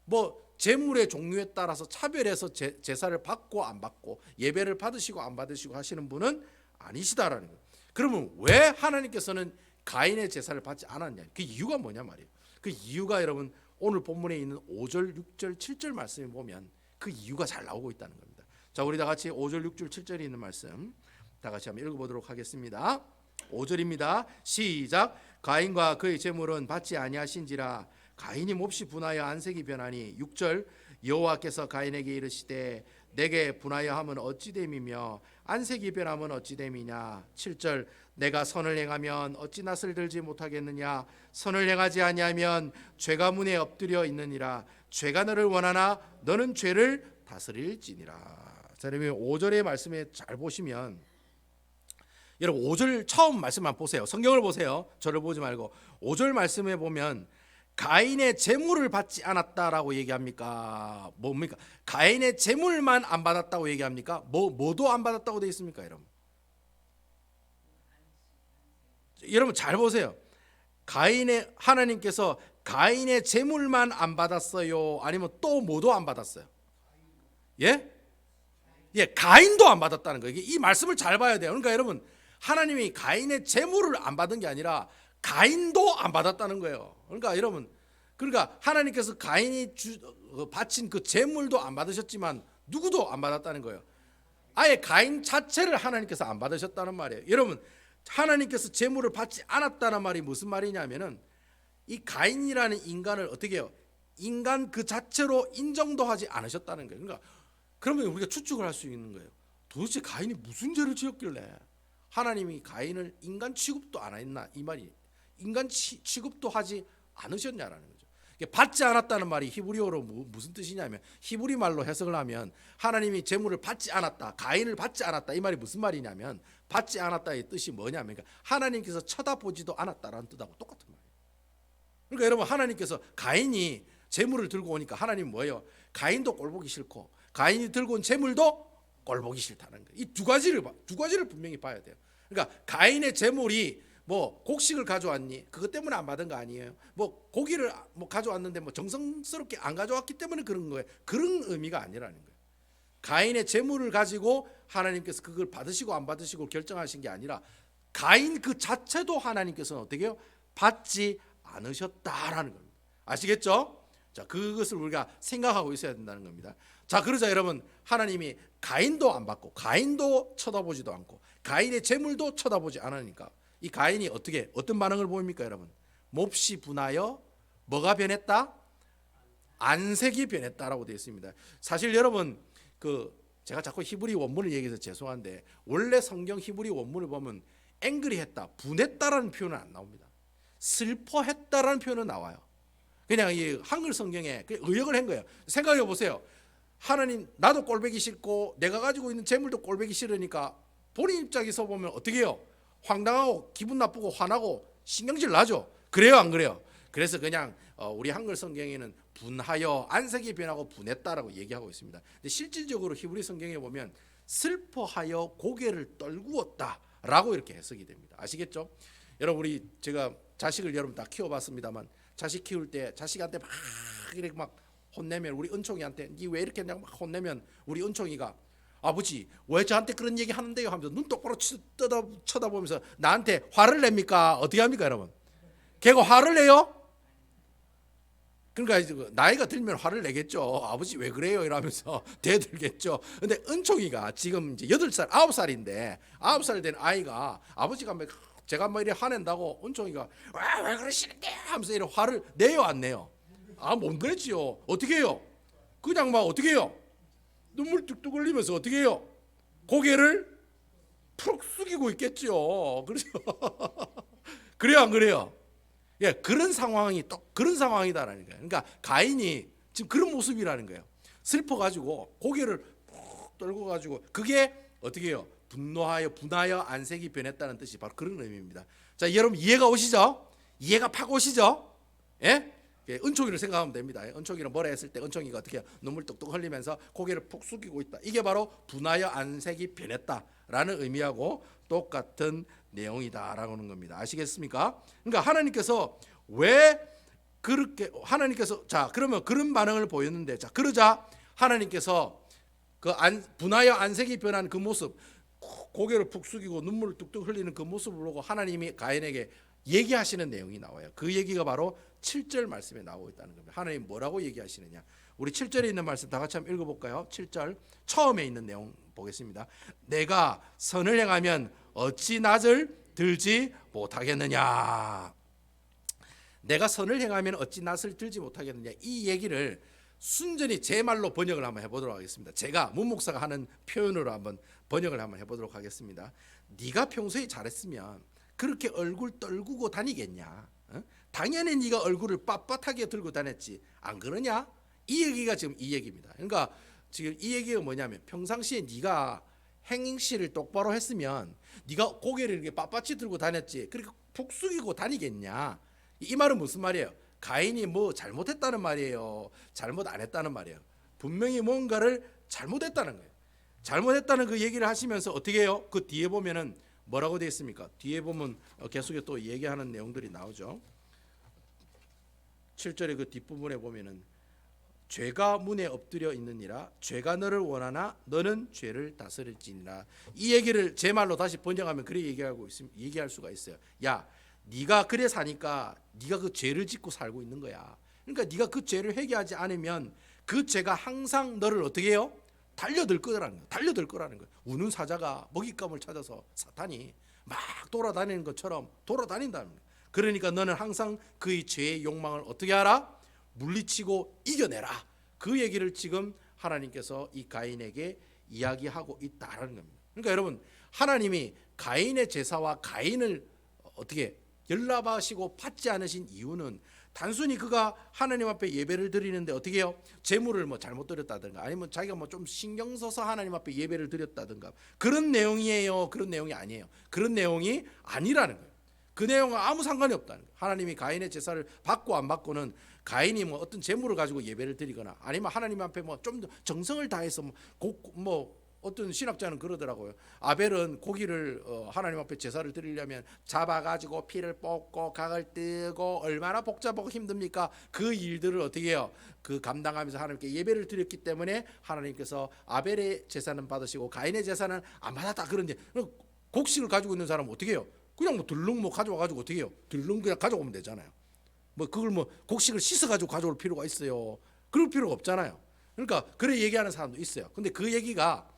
뭐 제물의 종류에 따라서 차별해서 제사를 받고 안 받고, 예배를 받으시고 안 받으시고 하시는 분은 아니시다라는 거예요. 그러면 왜 하나님께서는 가인의 제사를 받지 않았냐? 그 이유가 뭐냐 말이에요. 그 이유가 여러분, 오늘 본문에 있는 5절, 6절, 7절 말씀에 보면 그 이유가 잘 나오고 있다는 겁니다. 자, 우리 다 같이 5절, 6절, 7절에 있는 말씀 다 같이 한번 읽어보도록 하겠습니다. 5절입니다. 시작. 가인과 그의 제물은 받지 아니하신지라 가인이 몹시 분하여 안색이 변하니. 6절. 여호와께서 가인에게 이르시되 내게 분하여 함은 어찌 됨이며 안색이 변함은 어찌 됨이냐. 7절. 내가 선을 행하면 어찌 낯을 들지 못하겠느냐. 선을 행하지 아니하면 죄가 문에 엎드려 있느니라. 죄가 너를 원하나 너는 죄를 다스릴지니라. 자, 여러분, 5절의 말씀에 잘 보시면, 여러분 5절 처음 말씀만 보세요. 성경을 보세요. 저를 보지 말고 5절 말씀에 보면 가인의 제물을 받지 않았다라고 얘기합니까? 뭡니까? 가인의 제물만 안 받았다고 얘기합니까? 뭐도 안 받았다고 되어 있습니까, 여러분? 여러분 잘 보세요. 하나님께서 가인의 제물만 안 받았어요? 아니면 또 뭐도 안 받았어요? 예? 예, 가인도 안 받았다는 거예요. 이 말씀을 잘 봐야 돼요. 그러니까 여러분, 하나님이 가인의 제물을 안 받은 게 아니라 가인도 안 받았다는 거예요. 그러니까 여러분, 하나님께서 가인이 바친 그 제물도 안 받으셨지만 누구도 안 받았다는 거예요. 아예 가인 자체를 하나님께서 안 받으셨다는 말이에요. 여러분, 하나님께서 제물을 받지 않았다는 말이 무슨 말이냐면은, 이 가인이라는 인간을 어떻게 해요? 인간 그 자체로 인정도 하지 않으셨다는 거예요. 그러니까 그러면 우리가 추측을 할 수 있는 거예요. 도대체 가인이 무슨 죄를 지었길래 하나님이 가인을 인간 취급도 안 했나, 이 말이. 인간 취급도 하지 않으셨냐라는 거죠. 받지 않았다는 말이 히브리어로 무슨 뜻이냐면, 히브리 말로 해석을 하면 하나님이 제물을 받지 않았다, 가인을 받지 않았다, 이 말이 무슨 말이냐면, 받지 않았다의 뜻이 뭐냐면, 그러니까 하나님께서 쳐다보지도 않았다라는 뜻하고 똑같은 말이에요. 그러니까 여러분, 하나님께서 가인이 제물을 들고 오니까 하나님 뭐예요? 가인도 꼴보기 싫고 가인이 들고 온 제물도 꼴보기 싫다는 거예요. 이 두 가지를 분명히 봐야 돼요. 그러니까 가인의 제물이 뭐 곡식을 가져왔니? 그것 때문에 안 받은 거 아니에요. 뭐 고기를 가져왔는데 뭐 정성스럽게 안 가져왔기 때문에 그런 거예요. 그런 의미가 아니라는 거예요. 가인의 제물을 가지고 하나님께서 그걸 받으시고 안 받으시고 결정하신 게 아니라 가인 그 자체도 하나님께서는 어떻게 해요? 받지 않으셨다라는 겁니다. 아시겠죠? 자, 그것을 우리가 생각하고 있어야 된다는 겁니다. 자, 그러자 여러분, 하나님이 가인도 안 받고 가인도 쳐다보지도 않고 가인의 재물도 쳐다보지 않으니까 이 가인이 어떤 반응을 보입니까 여러분? 몹시 분하여 뭐가 변했다? 안색이 변했다라고 되어 있습니다. 사실 여러분 제가 자꾸 히브리 원문을 얘기해서 죄송한데 원래 성경 히브리 원문을 보면 앵그리했다, 분했다라는 표현은 안 나옵니다. 슬퍼했다라는 표현은 나와요. 그냥 이 한글 성경에 의역을 한 거예요. 생각해 보세요. 하나님 나도 꼴보기 싫고 내가 가지고 있는 재물도 꼴보기 싫으니까 본인 입장에서 보면 어떻게 해요? 황당하고 기분 나쁘고 화나고 신경질 나죠. 그래요 안 그래요? 그래서 그냥 우리 한글 성경에는 분하여 안색이 변하고 분했다라고 얘기하고 있습니다. 근데 실질적으로 히브리 성경에 보면 슬퍼하여 고개를 떨구었다라고 이렇게 해석이 됩니다. 아시겠죠? 여러분 제가 자식을 여러분 다 키워봤습니다만 자식 키울 때 자식한테 막 이렇게 막 혼내면 우리 은총이한테 니 왜 이렇게 했냐고 막 혼내면 우리 은총이가 아버지 왜 저한테 그런 얘기 하는데요 하면서 눈 똑바로 쳐다보면서 나한테 화를 냅니까? 어떻게 합니까 여러분? 걔가 화를 내요? 그러니까 나이가 들면 화를 내겠죠. 아버지 왜 그래요? 이러면서 대들겠죠. 근데 은총이가 지금 이제 8살, 9살인데 9살 된 아이가 아버지가 막 제가 뭐 이래 화낸다고 은총이가 왜 그러시는데 하면서 이런 화를 내요 안 내요? 못 내지요. 어떻게 해요? 그냥 막 어떻게 해요? 눈물 뚝뚝 흘리면서 어떻게 해요? 고개를 푹 숙이고 있겠죠. 그렇죠? 그래요 안 그래요? 예, 그런 상황이 또 그런 상황이다라는 거예요. 그러니까 가인이 지금 그런 모습이라는 거예요. 슬퍼가지고 고개를 푹 떨고가지고 그게 어떻게 해요? 분하여 안색이 변했다는 뜻이 바로 그런 의미입니다. 자, 여러분 이해가 오시죠? 이해가 팍 오시죠? 예? 은총이를 생각하면 됩니다. 은총이를 뭐라 했을 때 은총이가 어떻게 해요? 눈물 뚝뚝 흘리면서 고개를 푹 숙이고 있다. 이게 바로 분하여 안색이 변했다라는 의미하고 똑같은 내용이다라고 하는 겁니다. 아시겠습니까? 그러니까 하나님께서 왜 그렇게 하나님께서 자 그러면 그런 반응을 보였는데 자 그러자 하나님께서 분하여 안색이 변한 그 모습 고개를 푹 숙이고 눈물을 뚝뚝 흘리는 그 모습을 보고 하나님이 가인에게 얘기하시는 내용이 나와요. 그 얘기가 바로 7절 말씀에 나오고 있다는 겁니다. 하나님 뭐라고 얘기하시느냐? 우리 7절에 있는 말씀 다 같이 한번 읽어볼까요? 7절 처음에 있는 내용 보겠습니다. 내가 선을 행하면 어찌 낯을 들지 못하겠느냐? 내가 선을 행하면 어찌 낯을 들지 못하겠느냐? 이 얘기를 순전히 제 말로 번역을 한번 해보도록 하겠습니다. 제가 문 목사가 하는 표현으로 한번 번역을 한번 해보도록 하겠습니다. 네가 평소에 잘했으면 그렇게 얼굴 떨구고 다니겠냐? 당연히 네가 얼굴을 빳빳하게 들고 다녔지 안 그러냐? 이 얘기가 지금 이 얘기입니다. 그러니까 지금 이 얘기가 뭐냐면 평상시에 네가 행실을 똑바로 했으면 네가 고개를 이렇게 빳빳이 들고 다녔지 그렇게 푹 숙이고 다니겠냐? 이 말은 무슨 말이에요? 가인이 뭐 잘못했다는 말이에요? 잘못 안 했다는 말이에요? 분명히 뭔가를 잘못했다는 거예요. 잘못했다는 그 얘기를 하시면서 어떻게 해요? 그 뒤에 보면은 뭐라고 되어 있습니까? 뒤에 보면 계속해 또 얘기하는 내용들이 나오죠. 7절의 그 뒷부분에 보면은 죄가 문에 엎드려 있느니라 죄가 너를 원하나 너는 죄를 다스릴지니라. 이 얘기를 제 말로 다시 번역하면 그래 얘기할 수가 있어요. 야, 네가 그래 사니까 네가 그 죄를 짓고 살고 있는 거야. 그러니까 네가 그 죄를 회개하지 않으면 그 죄가 항상 너를 어떻게 해요? 달려들 거라는 거예요. 달려들 거라는 거예요. 우는 사자가 먹잇감을 찾아서 사탄이 막 돌아다니는 것처럼 돌아다닌다는 거예요. 그러니까 너는 항상 그의 죄의 욕망을 어떻게 하라? 물리치고 이겨내라. 그 얘기를 지금 하나님께서 이 가인에게 이야기하고 있다라는 겁니다. 그러니까 여러분 하나님이 가인의 제사와 가인을 어떻게 연락하시고 받지 않으신 이유는 단순히 그가 하나님 앞에 예배를 드리는데 어떻게 해요? 재물을 뭐 잘못 드렸다든가 아니면 자기가 뭐 좀 신경 써서 하나님 앞에 예배를 드렸다든가 그런 내용이에요? 그런 내용이 아니에요. 그런 내용이 아니라는 거예요. 그 내용은 아무 상관이 없다는 거예요. 하나님이 가인의 제사를 받고 안 받고는 가인이 뭐 어떤 재물을 가지고 예배를 드리거나 아니면 하나님 앞에 뭐 좀 더 정성을 다해서 뭐 어떤 신학자는 그러더라고요. 아벨은 고기를 하나님 앞에 제사를 드리려면 잡아가지고 피를 뽑고 각을 뜨고 얼마나 복잡하고 힘듭니까? 그 일들을 어떻게 해요? 그 감당하면서 하나님께 예배를 드렸기 때문에 하나님께서 아벨의 제사는 받으시고 가인의 제사는 안 받았다. 그런데 곡식을 가지고 있는 사람은 어떻게 해요? 그냥 뭐 들렁 뭐 가져와가지고 어떻게 해요? 들렁 그냥 가져오면 되잖아요. 뭐 그걸 뭐 곡식을 씻어가지고 가져올 필요가 있어요? 그럴 필요가 없잖아요. 그러니까 그래 얘기하는 사람도 있어요. 근데 그 얘기가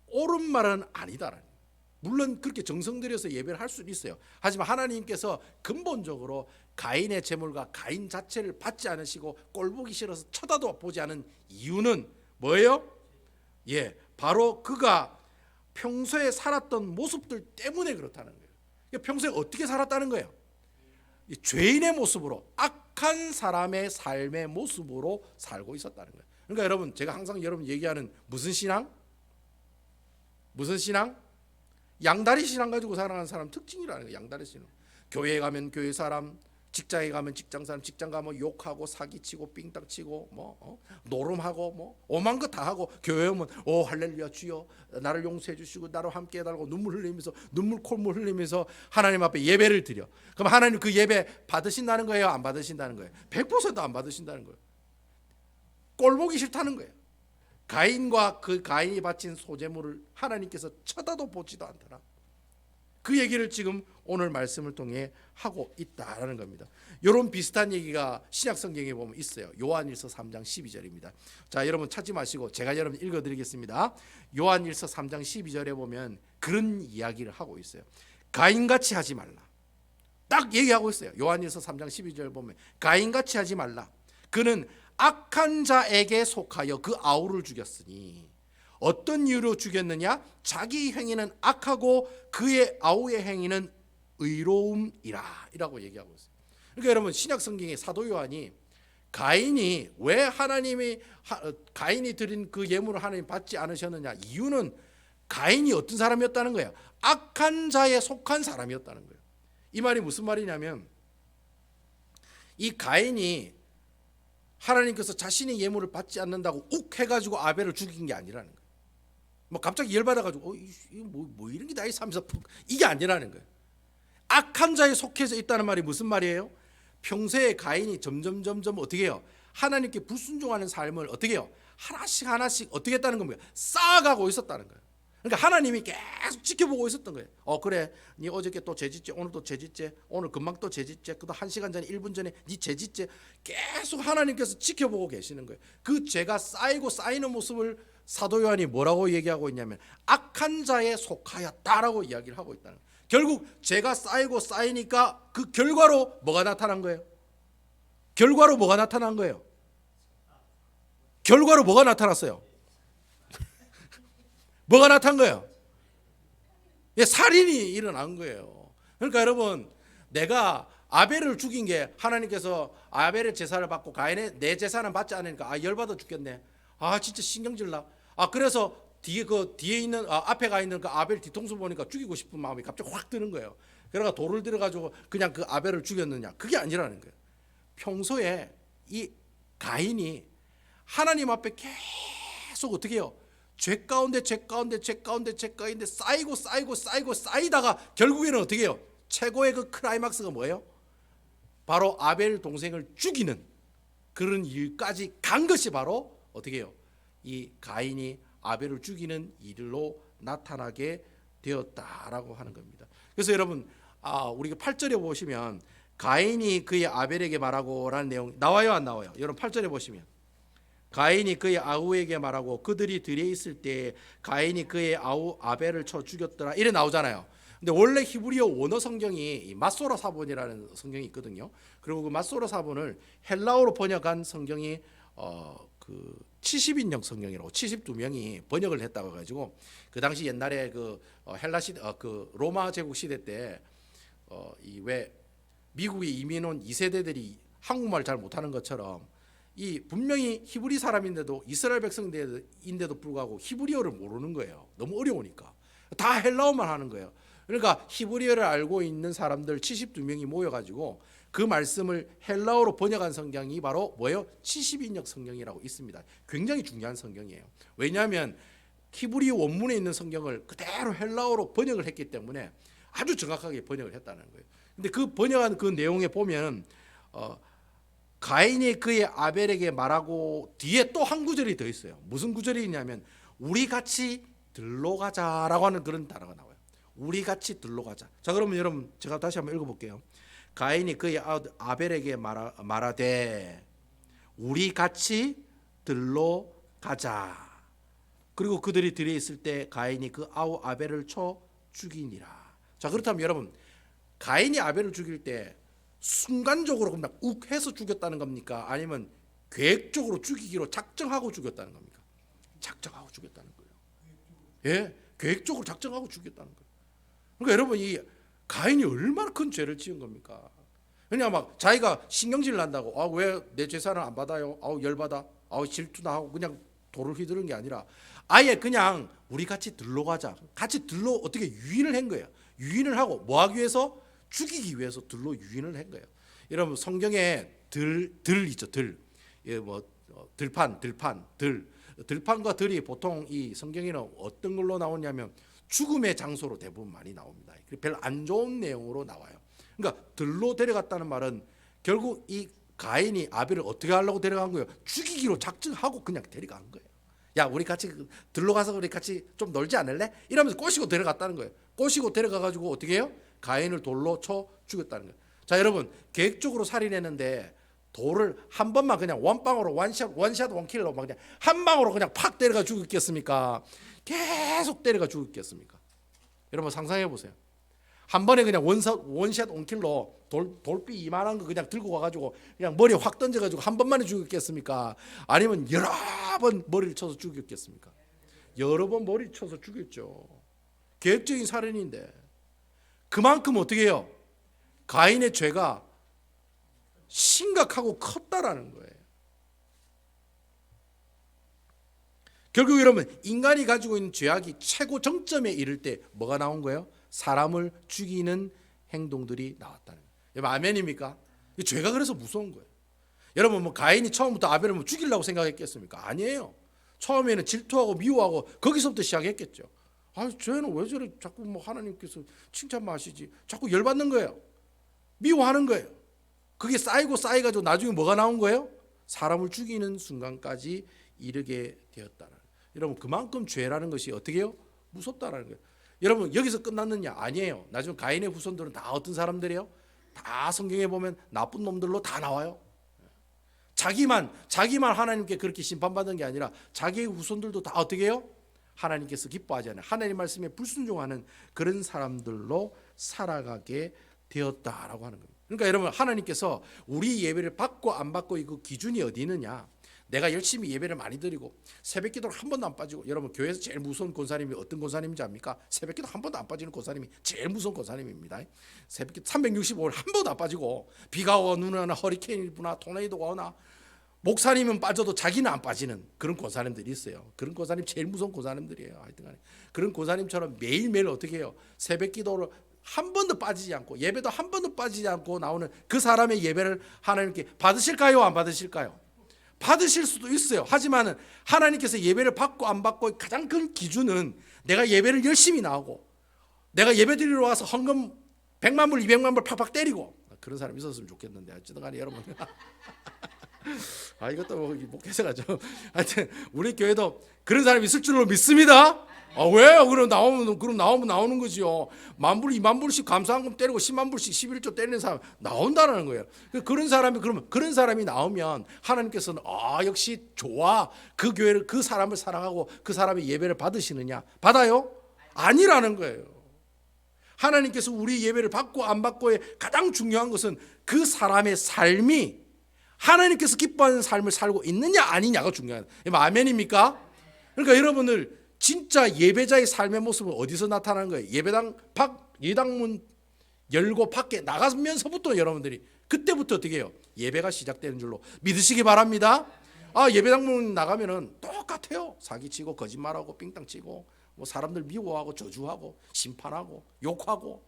옳은 말은 아니다라는 거예요. 물론 그렇게 정성 들여서 예배를 할 수는 있어요. 하지만 하나님께서 근본적으로 가인의 제물과 가인 자체를 받지 않으시고 꼴보기 싫어서 쳐다도 보지 않은 이유는 뭐예요? 예, 바로 그가 평소에 살았던 모습들 때문에 그렇다는 거예요. 그러니까 평소에 어떻게 살았다는 거예요? 죄인의 모습으로, 악한 사람의 삶의 모습으로 살고 있었다는 거예요. 그러니까 여러분, 제가 항상 여러분 얘기하는 무슨 신앙? 무슨 신앙? 양다리 신앙 가지고 살아가는 사람 특징이라는 거예요. 양다리 신앙. 교회에 가면 교회 사람, 직장에 가면 직장 사람, 직장 가면 욕하고 사기치고 삥땅치고 노름하고 오만 거 다 하고, 교회 오면 오 할렐루야 주여 나를 용서해 주시고 나로 함께 해달라고 눈물 흘리면서 눈물 콧물 흘리면서 하나님 앞에 예배를 드려. 그럼 하나님 그 예배 받으신다는 거예요? 안 받으신다는 거예요? 100%안 받으신다는 거예요. 꼴 보기 싫다는 거예요. 가인과 그 가인이 바친 소재물을 하나님께서 쳐다도 보지도 않더라. 그 얘기를 지금 오늘 말씀을 통해 하고 있다라는 겁니다. 이런 비슷한 얘기가 신약 성경에 보면 있어요. 요한일서 3장 12절입니다. 자, 여러분 찾지 마시고 제가 여러분 읽어드리겠습니다. 요한일서 3장 12절에 보면 그런 이야기를 하고 있어요. 가인같이 하지 말라. 딱 얘기하고 있어요. 요한일서 3장 12절 보면 가인같이 하지 말라. 그는 악한 자에게 속하여 그 아우를 죽였으니, 어떤 이유로 죽였느냐? 자기 행위는 악하고 그의 아우의 행위는 의로움이라 이라고 얘기하고 있어요. 그러니까 여러분, 신약 성경의 사도 요한이 가인이 왜 가인이 드린 그 예물을 하나님 받지 않으셨느냐, 이유는 가인이 어떤 사람이었다는 거예요? 악한 자에 속한 사람이었다는 거예요. 이 말이 무슨 말이냐면, 이 가인이 하나님께서 자신의 예물을 받지 않는다고 욱 해가지고 아벨을 죽인 게 아니라는 거예요. 뭐 갑자기 열받아가지고 뭐 이런 게 다 있어 하면서 이게 아니라는 거예요. 악한 자에 속해서 있다는 말이 무슨 말이에요? 평소에 가인이 점점 어떻게 해요? 하나님께 불순종하는 삶을 어떻게 해요? 하나씩 어떻게 했다는 겁니까? 쌓아가고 있었다는 거예요. 그러니까 하나님이 계속 지켜보고 있었던 거예요. 그래, 네 어저께 또 죄짓지, 오늘 또 죄짓지, 오늘 금방 또 죄짓지, 그도 1시간 전에 1분 전에 네 죄짓지. 계속 하나님께서 지켜보고 계시는 거예요. 그 죄가 쌓이는 모습을 사도 요한이 뭐라고 얘기하고 있냐면 악한 자에 속하였다라고 이야기를 하고 있다는 거예요. 결국 죄가 쌓이니까 그 결과로 뭐가 나타난 거예요? 결과로 뭐가 나타난 거예요? 결과로 뭐가 나타났어요? 뭐가 나타난 거예요? 살인이 일어난 거예요. 그러니까 여러분, 내가 아벨을 죽인 게 하나님께서 아벨의 제사를 받고 가인의 내 제사는 받지 않으니까 열받아 죽겠네. 진짜 신경질나. 그래서 뒤에 있는 앞에 가 있는 그 아벨 뒤통수 보니까 죽이고 싶은 마음이 갑자기 확 드는 거예요. 그래가 돌을 들어가지고 그냥 그 아벨을 죽였느냐? 그게 아니라는 거예요. 평소에 이 가인이 하나님 앞에 계속 어떻게 해요? 죄 가운데 쌓이다가 결국에는 어떻게 해요? 최고의 그 클라이막스가 뭐예요? 바로 아벨 동생을 죽이는 그런 일까지 간 것이 바로 어떻게 해요? 이 가인이 아벨을 죽이는 일로 나타나게 되었다라고 하는 겁니다. 그래서 여러분, 우리가 8절에 보시면 가인이 그의 아벨에게 말하고라는 내용 나와요, 안 나와요? 여러분 8절에 보시면 가인이 그의 아우에게 말하고 그들이 들에 있을 때 가인이 그의 아우 아벨을 쳐 죽였더라, 이래 나오잖아요. 근데 원래 히브리어 원어 성경이 마소라 사본이라는 성경이 있거든요. 그리고 그 마소라 사본을 헬라어로 번역한 성경이 그 70인역 성경이라고 72명이 번역을 했다고 가지고, 그 당시 옛날에 그 헬라 시대 그 로마 제국 시대 때 이 왜 미국에 이민 온 2세대들이 한국말 잘 못하는 것처럼 이 분명히 히브리 사람인데도 이스라엘 백성인데도 불구하고 히브리어를 모르는 거예요. 너무 어려우니까 다 헬라어만 하는 거예요. 그러니까 히브리어를 알고 있는 사람들 72명이 모여가지고 그 말씀을 헬라어로 번역한 성경이 바로 뭐예요? 70인역 성경이라고 있습니다. 굉장히 중요한 성경이에요. 왜냐하면 히브리 원문에 있는 성경을 그대로 헬라어로 번역을 했기 때문에 아주 정확하게 번역을 했다는 거예요. 근데 그 번역한 그 내용에 보면 가인이 그의 아벨에게 말하고 뒤에 또 한 구절이 더 있어요. 무슨 구절이 있냐면 우리 같이 들러 가자라고 하는 그런 단어가 나와요. 우리 같이 들러 가자. 자, 그러면 여러분 제가 다시 한번 읽어볼게요. 가인이 그의 아벨에게 말하되 우리 같이 들로 가자. 그리고 그들이 들에 있을 때 가인이 그 아우 아벨을 쳐 죽이니라. 자, 그렇다면 여러분, 가인이 아벨을 죽일 때 순간적으로 그냥 욱 해서 죽였다는 겁니까? 아니면 계획적으로 죽이기로 작정하고 죽였다는 겁니까? 작정하고 죽였다는 거예요. 예, 계획적으로 작정하고 죽였다는 거예요. 그러니까 여러분, 이 가인이 얼마나 큰 죄를 지은 겁니까? 그냥 막 자기가 신경질 난다고, 아, 왜 내 제사를 안 받아요? 아우 열받아, 아우 질투나 하고 그냥 돌을 휘두른 게 아니라 아예 그냥 우리 같이 들러 가자. 같이 들러 어떻게 유인을 한 거예요. 유인을 하고 뭐 하기 위해서? 죽이기 위해서 들로 유인을 한 거예요. 여러분, 성경에 들 있죠. 들. 예, 뭐 들판과 들이 보통 이 성경에는 어떤 걸로 나오냐면 죽음의 장소로 대부분 많이 나옵니다. 별로 안 좋은 내용으로 나와요. 그러니까 들로 데려갔다는 말은 결국 이 가인이 아벨을 어떻게 하려고 데려간 거예요? 죽이기로 작정하고 그냥 데려간 거예요. 야, 우리 같이 들로 가서 우리 같이 좀 놀지 않을래? 이러면서 꼬시고 데려갔다는 거예요. 꼬시고 데려가가지고 어떻게 해요? 가인을 돌로 쳐 죽였다는 거예요. 자, 여러분, 계획적으로 살인했는데 돌을 한 번만 그냥 원방으로 원샷 원킬로 막 그냥 한 방으로 그냥 팍 때려가 죽였겠습니까? 계속 때려가 죽였겠습니까? 여러분 상상해 보세요. 한 번에 그냥 원샷 원킬로 돌비 이만한 거 그냥 들고 와가지고 그냥 머리에 확 던져가지고 한 번만에 죽였겠습니까? 아니면 여러 번 머리를 쳐서 죽였겠습니까? 여러 번 머리 쳐서 죽였죠. 계획적인 살인인데 그만큼 어떻게 해요? 가인의 죄가 심각하고 컸다라는 거예요. 결국 여러분, 인간이 가지고 있는 죄악이 최고 정점에 이를 때 뭐가 나온 거예요? 사람을 죽이는 행동들이 나왔다는 거예요. 여러분 아멘입니까? 죄가 그래서 무서운 거예요. 여러분 뭐 가인이 처음부터 아벨을 뭐 죽이려고 생각했겠습니까? 아니에요. 처음에는 질투하고 미워하고 거기서부터 시작했겠죠. 아, 쟤는 왜 저래 자꾸 뭐 하나님께서 칭찬만 하시지? 자꾸 열받는 거예요. 미워하는 거예요. 그게 쌓여가지고 나중에 뭐가 나온 거예요? 사람을 죽이는 순간까지 이르게 되었다는. 여러분 그만큼 죄라는 것이 어떻게 해요? 무섭다라는 거예요. 여러분 여기서 끝났느냐? 아니에요. 나중에 가인의 후손들은 다 어떤 사람들이에요? 다 성경에 보면 나쁜 놈들로 다 나와요. 자기만 하나님께 그렇게 심판받은 게 아니라 자기의 후손들도 다 어떻게 해요? 하나님께서 기뻐하지 않아요. 하나님 말씀에 불순종하는 그런 사람들로 살아가게 되었다라고 하는 겁니다. 그러니까 여러분 하나님께서 우리 예배를 받고 안 받고 그 기준이 어디 있느냐? 내가 열심히 예배를 많이 드리고 새벽 기도를 한 번도 안 빠지고, 여러분 교회에서 제일 무서운 권사님이 어떤 권사님인지 압니까? 새벽 기도 한 번도 안 빠지는 권사님이 제일 무서운 권사님입니다. 새벽 기도 365일 한 번도 안 빠지고 비가 오거나 눈이 오나 허리케인이 부나 토네이도가 오나 목사님은 빠져도 자기는 안 빠지는 그런 권사님들이 있어요. 그런 권사님 제일 무서운 권사님들이에요. 하여튼간에 그런 권사님처럼 매일매일 어떻게 해요? 새벽 기도를 한 번도 빠지지 않고 예배도 한 번도 빠지지 않고 나오는 그 사람의 예배를 하나님께 받으실까요? 안 받으실까요? 받으실 수도 있어요. 하지만 하나님께서 예배를 받고 안 받고 가장 큰 기준은 내가 예배를 열심히 나오고 내가 예배 드리러 와서 헌금 100만 불 200만 불 팍팍 때리고, 그런 사람 있었으면 좋겠는데 어쨌든 간에 여러분 이것도 뭐 목회자가 좀 하여튼 우리 교회도 그런 사람이 있을 줄로 믿습니다. 왜요? 그럼 나오면 나오는 거지요. 10,000불 20,000불씩 감사한금 때리고 10만 불씩 11조 때리는 사람 나온다는 거예요. 그런 사람이 그러면 그런 사람이 나오면 하나님께서는 역시 좋아. 그 교회를 그 사람을 사랑하고 그 사람의 예배를 받으시느냐? 받아요? 아니라는 거예요. 하나님께서 우리 예배를 받고 안 받고의 가장 중요한 것은 그 사람의 삶이 하나님께서 기뻐하는 삶을 살고 있느냐 아니냐가 중요해요. 아멘입니까? 그러니까 여러분들 진짜 예배자의 삶의 모습은 어디서 나타나는 거예요? 예당문 열고 밖에 나가면서부터 여러분들이 그때부터 어떻게 해요? 예배가 시작되는 줄로 믿으시기 바랍니다. 예배당문 나가면은 똑같아요. 사기치고 거짓말하고 삥땅치고 뭐 사람들 미워하고 저주하고 심판하고 욕하고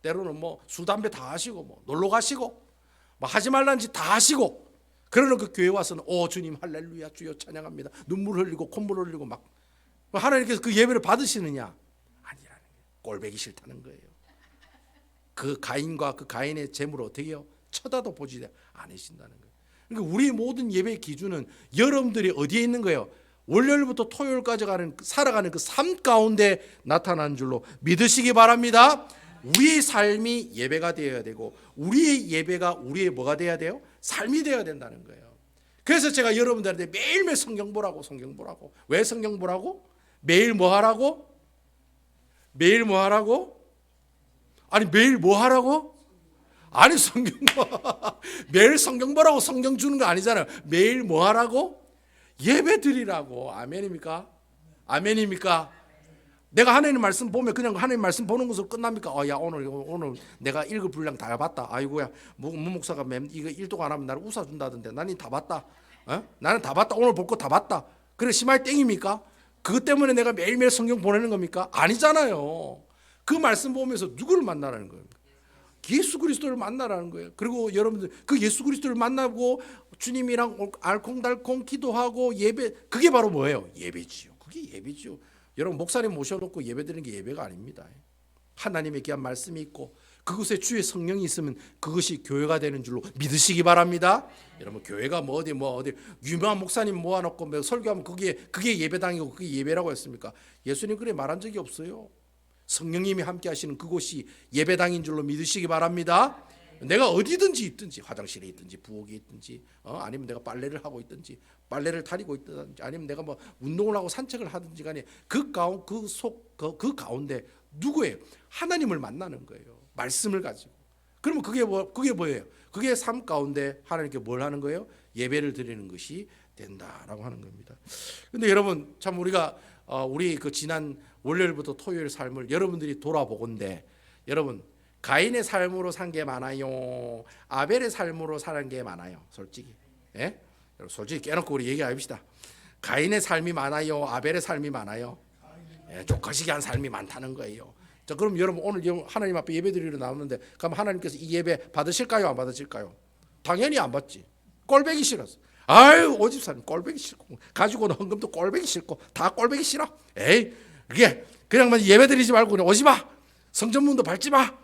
때로는 뭐 술 담배 다 하시고 뭐 놀러 가시고 뭐 하지 말라는 짓 다 하시고, 그러는 그 교회 와서는 주님 할렐루야 주여 찬양합니다. 눈물 흘리고 콧물 흘리고 막 하나님께서 그 예배를 받으시느냐? 아니라는 거예요. 꼴보기 싫다는 거예요. 그 가인과 그 가인의 재물을 어떻게 해요? 쳐다도 보지 않으신다는 거예요. 그러니까 우리 모든 예배의 기준은 여러분들이 어디에 있는 거예요? 월요일부터 토요일까지 살아가는 그 삶 가운데 나타난 줄로 믿으시기 바랍니다. 우리의 삶이 예배가 되어야 되고 우리의 예배가 우리의 뭐가 되어야 돼요? 삶이 되어야 된다는 거예요. 그래서 제가 여러분들한테 매일매일 성경 보라고, 성경 보라고. 왜 성경 보라고? 매일 뭐 하라고? 매일 뭐 하라고? 아니 매일 뭐 하라고? 아니 성경 매일 성경 보라고 성경 주는 거 아니잖아요. 매일 뭐 하라고? 예배 드리라고. 아멘입니까? 아멘입니까? 내가 하나님 말씀 보면 그냥 하나님 말씀 보는 것으로 끝납니까? 야 오늘 내가 읽을 분량 다 봤다. 아이고야 무 목사가 이거 일독 안 하면 나를 웃어준다던데 나는 다 봤다. 나는 다 봤다. 오늘 볼 거 다 봤다. 그래 심할 땡입니까? 그것 때문에 내가 매일매일 성경 보내는 겁니까? 아니잖아요. 그 말씀 보면서 누구를 만나라는 거예요? 예수 그리스도를 만나라는 거예요. 그리고 여러분들 그 예수 그리스도를 만나고 주님이랑 알콩달콩 기도하고 예배, 그게 바로 뭐예요? 예배지요. 그게 예배지요. 여러분 목사님 모셔놓고 예배드리는 게 예배가 아닙니다. 하나님의 귀한 말씀이 있고 그곳에 주의 성령이 있으면 그것이 교회가 되는 줄로 믿으시기 바랍니다. 여러분 교회가 뭐 어디 유명한 목사님 모아놓고 뭐 설교하면 그게 예배당이고 그게 예배라고 했습니까? 예수님 그래 말한 적이 없어요. 성령님이 함께 하시는 그곳이 예배당인 줄로 믿으시기 바랍니다. 내가 어디든지 있든지 화장실에 있든지 부엌에 있든지 아니면 내가 빨래를 하고 있든지 빨래를 타리고 있든지 아니면 내가 뭐 운동을 하고 산책을 하든지 간에 그 가운데 누구예요? 하나님을 만나는 거예요. 말씀을 가지고. 그러면 그게 뭐예요? 그게 삶 가운데 하나님께 뭘 하는 거예요? 예배를 드리는 것이 된다라고 하는 겁니다. 근데 여러분 참 우리 그 지난 월요일부터 토요일 삶을 여러분들이 돌아보건대 여러분 가인의 삶으로 산 게 많아요? 아벨의 삶으로 사는 게 많아요? 솔직히. 예? 솔직히 깨놓고 우리 얘기해봅시다. 가인의 삶이 많아요? 아벨의 삶이 많아요? 예, 족하시게 한 삶이 많다는 거예요. 자, 그럼 여러분 오늘 하나님 앞에 예배드리러 나오는데 그럼 하나님께서 이 예배 받으실까요? 안 받으실까요? 당연히 안 받지. 꼴배기 싫었어. 아유 오집사님 꼴배기 싫고 가지고 오는 헌금도 꼴배기 싫고 다 꼴배기 싫어. 에이 그게 그냥 예배드리지 말고 그냥 오지 마. 성전문도 밟지 마.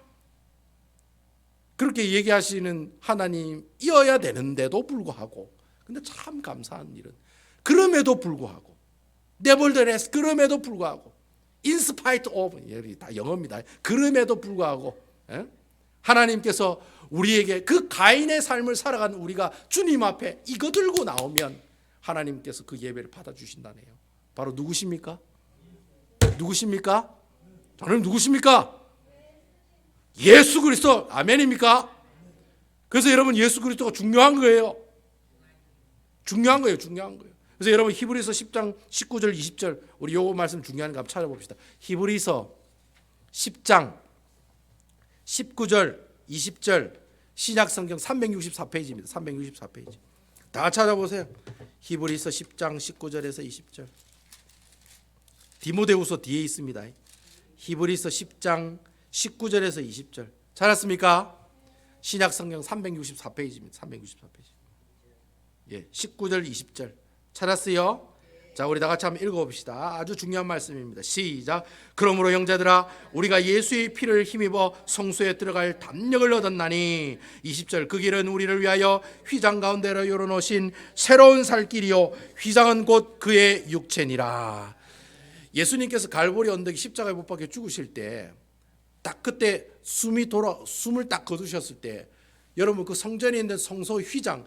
그렇게 얘기하시는 하나님이어야 되는데도 불구하고 근데 참 감사한 일은 그럼에도 불구하고 nevertheless 그럼에도 불구하고 in spite of 다 영어입니다. 그럼에도 불구하고 하나님께서 우리에게 그 가인의 삶을 살아가는 우리가 주님 앞에 이거 들고 나오면 하나님께서 그 예배를 받아주신다네요. 바로 누구십니까? 누구십니까? 하나님 누구십니까? 예수 그리스도. 아멘입니까? 그래서 여러분 예수 그리스도가 중요한 거예요. 중요한 거예요. 그래서 여러분 히브리서 10장 19절 20절 우리 요거 말씀 중요한 거 한번 찾아봅시다. 히브리서 10장 19절 20절 신약성경 364페이지입니다. 364페이지. 다 찾아보세요. 히브리서 10장 19절에서 20절. 디모데후서 뒤에 있습니다. 히브리서 10장 19절에서 20절. 찾았습니까? 신약성경 364페이지입니다. 364페이지. 예, 19절 20절. 찾았어요? 자, 우리 다 같이 한번 읽어봅시다. 아주 중요한 말씀입니다. 시작. 그러므로 형제들아 우리가 예수의 피를 힘입어 성소에 들어갈 담력을 얻었나니 20절 그 길은 우리를 위하여 휘장 가운데로 열어놓으신 새로운 살 길이요 휘장은 곧 그의 육체니라. 예수님께서 갈보리 언덕에 십자가에 못 박혀 죽으실 때 딱 그때 숨을 딱 거두셨을 때 여러분 그 성전에 있는 성소 휘장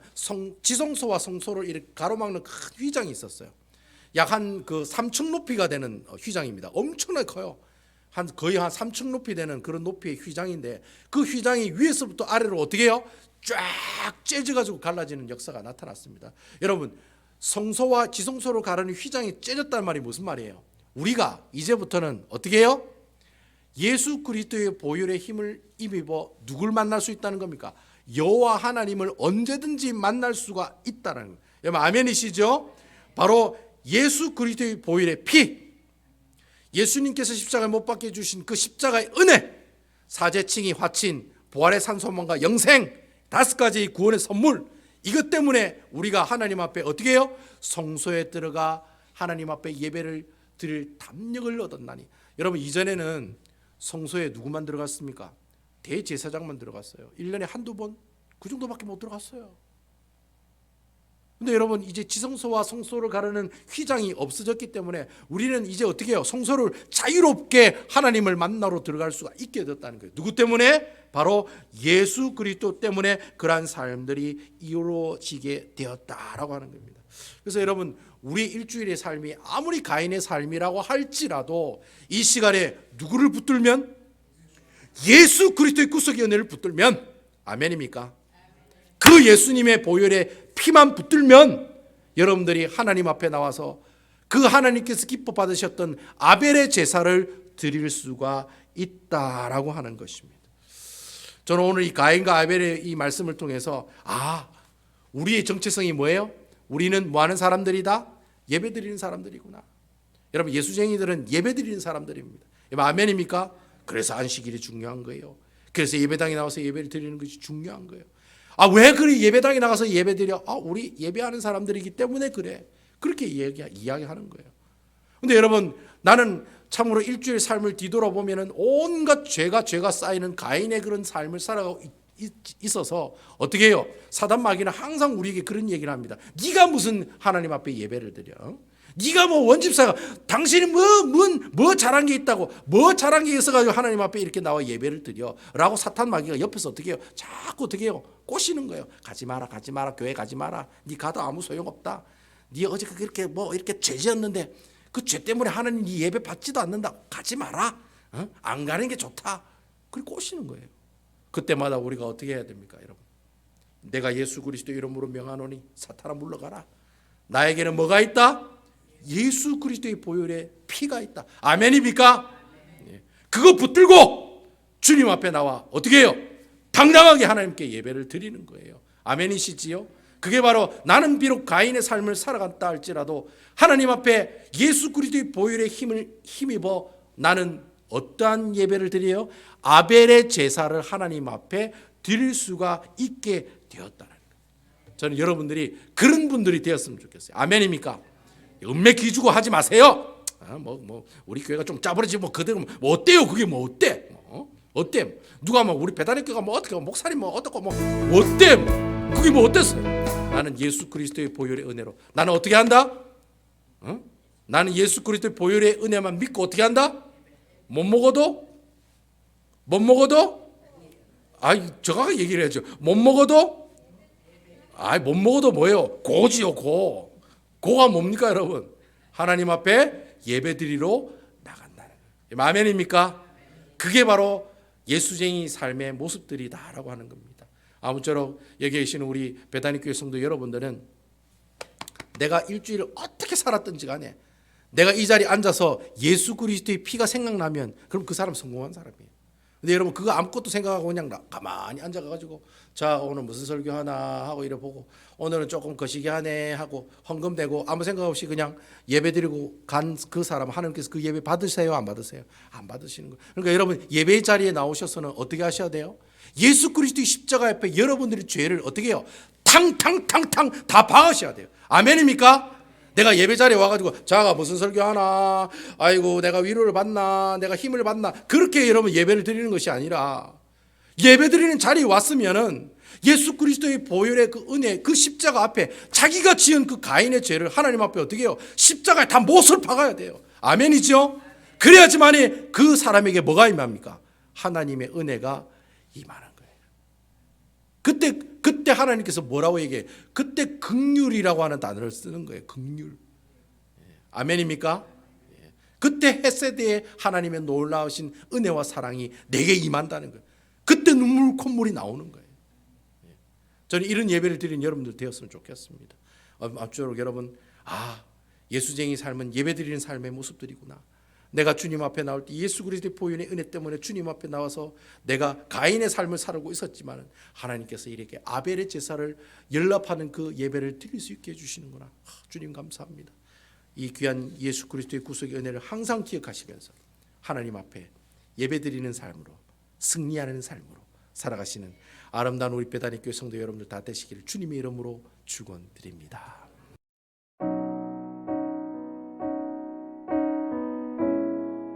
지성소와 성소를 이렇게 가로막는 큰 휘장이 있었어요. 약 한 그 3층 높이가 되는 휘장입니다. 엄청나게 커요. 거의 한 3층 높이 되는 그런 높이의 휘장인데 그 휘장이 위에서부터 아래로 어떻게 해요? 쫙 째져가지고 갈라지는 역사가 나타났습니다. 여러분 성소와 지성소로 가르는 휘장이 째졌다는 말이 무슨 말이에요? 우리가 이제부터는 어떻게 해요? 예수 그리스도의 보혈의 힘을 입어 누굴 만날 수 있다는 겁니까? 여호와 하나님을 언제든지 만날 수가 있다는 거예요. 여러분 아멘이시죠? 바로 예수 그리스도의 보혈의 피, 예수님께서 십자가에 못 박혀 주신 그 십자가의 은혜, 사제칭의 화친, 부활의 산소망과 영생, 5가지의 구원의 선물, 이것 때문에 우리가 하나님 앞에 어떻게 해요? 성소에 들어가 하나님 앞에 예배를 드릴 담력을 얻었나니. 여러분 이전에는 성소에 누구만 들어갔습니까? 대제사장만 들어갔어요. 1년에 한두 번 그 정도밖에 못 들어갔어요. 근데 여러분 이제 지성소와 성소를 가르는 휘장이 없어졌기 때문에 우리는 이제 어떻게 해요? 성소를 자유롭게 하나님을 만나러 들어갈 수가 있게 됐다는 거예요. 누구 때문에? 바로 예수 그리스도 때문에 그러한 삶들이 이루어지게 되었다라고 하는 겁니다. 그래서 여러분 우리 일주일의 삶이 아무리 가인의 삶이라고 할지라도 이 시간에 누구를 붙들면? 예수 그리스도의 구속의 은혜를 붙들면, 아멘입니까? 그 예수님의 보혈의 피만 붙들면 여러분들이 하나님 앞에 나와서 그 하나님께서 기뻐 받으셨던 아벨의 제사를 드릴 수가 있다라고 하는 것입니다. 저는 오늘 이 가인과 아벨의 이 말씀을 통해서 우리의 정체성이 뭐예요? 우리는 뭐 하는 사람들이다? 예배 드리는 사람들이구나. 여러분 예수쟁이들은 예배 드리는 사람들입니다. 아멘입니까? 그래서 안식일이 중요한 거예요. 그래서 예배당에 나와서 예배를 드리는 것이 중요한 거예요. 왜 그래 예배당에 나가서 예배 드려? 우리 예배하는 사람들이기 때문에 그래. 그렇게 이야기하는 거예요. 근데 여러분 나는 참으로 일주일 삶을 뒤돌아보면 온갖 죄가 쌓이는 가인의 그런 삶을 살아가고 있어서 어떻게 해요? 사단 마귀는 항상 우리에게 그런 얘기를 합니다. 네가 무슨 하나님 앞에 예배를 드려? 네가 뭐 원집사가 당신이 뭐 잘한 게 있다고 뭐 잘한 게 있어가지고 하나님 앞에 이렇게 나와 예배를 드려 라고 사탄 마귀가 옆에서 어떻게 해요? 자꾸 어떻게 해요? 꼬시는 거예요. 가지 마라 교회 가지 마라. 네 가도 아무 소용없다. 네 어제 그렇게 뭐 이렇게 죄 지었는데 그 죄 때문에 하나님 네 예배 받지도 않는다. 가지 마라. 안 가는 게 좋다. 그렇게 꼬시는 거예요. 그때마다 우리가 어떻게 해야 됩니까 여러분? 내가 예수 그리스도 이름으로 명하노니 사탄아 물러가라. 나에게는 뭐가 있다? 예수 그리스도의 보혈에 피가 있다. 아멘입니까? 그거 붙들고 주님 앞에 나와 어떻게 해요? 당당하게 하나님께 예배를 드리는 거예요. 아멘이시지요? 그게 바로 나는 비록 가인의 삶을 살아갔다 할지라도 하나님 앞에 예수 그리스도의 보혈의 힘을 힘입어 나는 어떠한 예배를 드려요? 아벨의 제사를 하나님 앞에 드릴 수가 있게 되었다는 거예요. 저는 여러분들이 그런 분들이 되었으면 좋겠어요. 아멘입니까? 은매 기주고 하지 마세요. 우리 교회가 좀 짜버리지 그대로 뭐 어때요? 그게 뭐 어때? 어때? 누가 우리 배단의 교회가 어떻게 목사님 어떻고 어때? 그게 뭐 어땠어요? 나는 예수 그리스도의 보혈의 은혜로 나는 어떻게 한다? 나는 예수 그리스도의 보혈의 은혜만 믿고 어떻게 한다? 못 먹어도 저가 얘기를 해야죠. 못 먹어도 못 먹어도 뭐예요? 고지요 고. 고가 뭡니까 여러분? 하나님 앞에 예배드리러 나간다는 거예요. 아멘입니까? 그게 바로 예수쟁이 삶의 모습들이다라고 하는 겁니다. 아무쪼록 여기 계시는 우리 베다니 교회 성도 여러분들은 내가 일주일을 어떻게 살았든지 간에 내가 이 자리에 앉아서 예수 그리스도의 피가 생각나면 그럼 그 사람 성공한 사람이에요. 근데 여러분 그거 아무것도 생각하고 그냥 가만히 앉아가지고 자 오늘 무슨 설교하나 하고 이래 보고 오늘은 조금 거시기 하네 하고 헌금 내고 아무 생각 없이 그냥 예배드리고 간 그 사람 하나님께서 그 예배 받으세요? 안 받으세요? 안 받으시는 거예요. 그러니까 여러분 예배 자리에 나오셔서는 어떻게 하셔야 돼요? 예수 그리스도의 십자가 앞에 여러분들의 죄를 어떻게 해요? 탕탕탕탕 다 박으셔야 돼요. 아멘입니까? 내가 예배 자리에 와가지고 자가 무슨 설교하나 아이고 내가 위로를 받나 내가 힘을 받나 그렇게 여러분 예배를 드리는 것이 아니라 예배 드리는 자리에 왔으면은 예수 그리스도의 보혈의 그 은혜 그 십자가 앞에 자기가 지은 그 가인의 죄를 하나님 앞에 어떻게 해요? 십자가에 다 못을 박아야 돼요. 아멘이죠? 그래야지만이 그 사람에게 뭐가 임합니까? 하나님의 은혜가 임하는 거예요. 그때 하나님께서 뭐라고 얘기해요? 그때 긍휼이라고 하는 단어를 쓰는 거예요. 긍휼. 아멘입니까? 그때 헤세드의 하나님의 놀라우신 은혜와 사랑이 내게 임한다는 거예요. 그때 눈물 콧물이 나오는 거예요. 저는 이런 예배를 드리는 여러분들 되었으면 좋겠습니다. 앞으로 여러분 예수쟁이 삶은 예배 드리는 삶의 모습들이구나. 내가 주님 앞에 나올 때 예수 그리스도의 보혈의 은혜 때문에 주님 앞에 나와서 내가 가인의 삶을 살고 있었지만 하나님께서 이렇게 아벨의 제사를 연락하는 그 예배를 드릴 수 있게 해주시는구나. 주님 감사합니다. 이 귀한 예수 그리스도의 구속의 은혜를 항상 기억하시면서 하나님 앞에 예배 드리는 삶으로 승리하는 삶으로 살아가시는 아름다운 우리 베다니 교회 성도 여러분들 다 되시기를 주님의 이름으로 축원드립니다.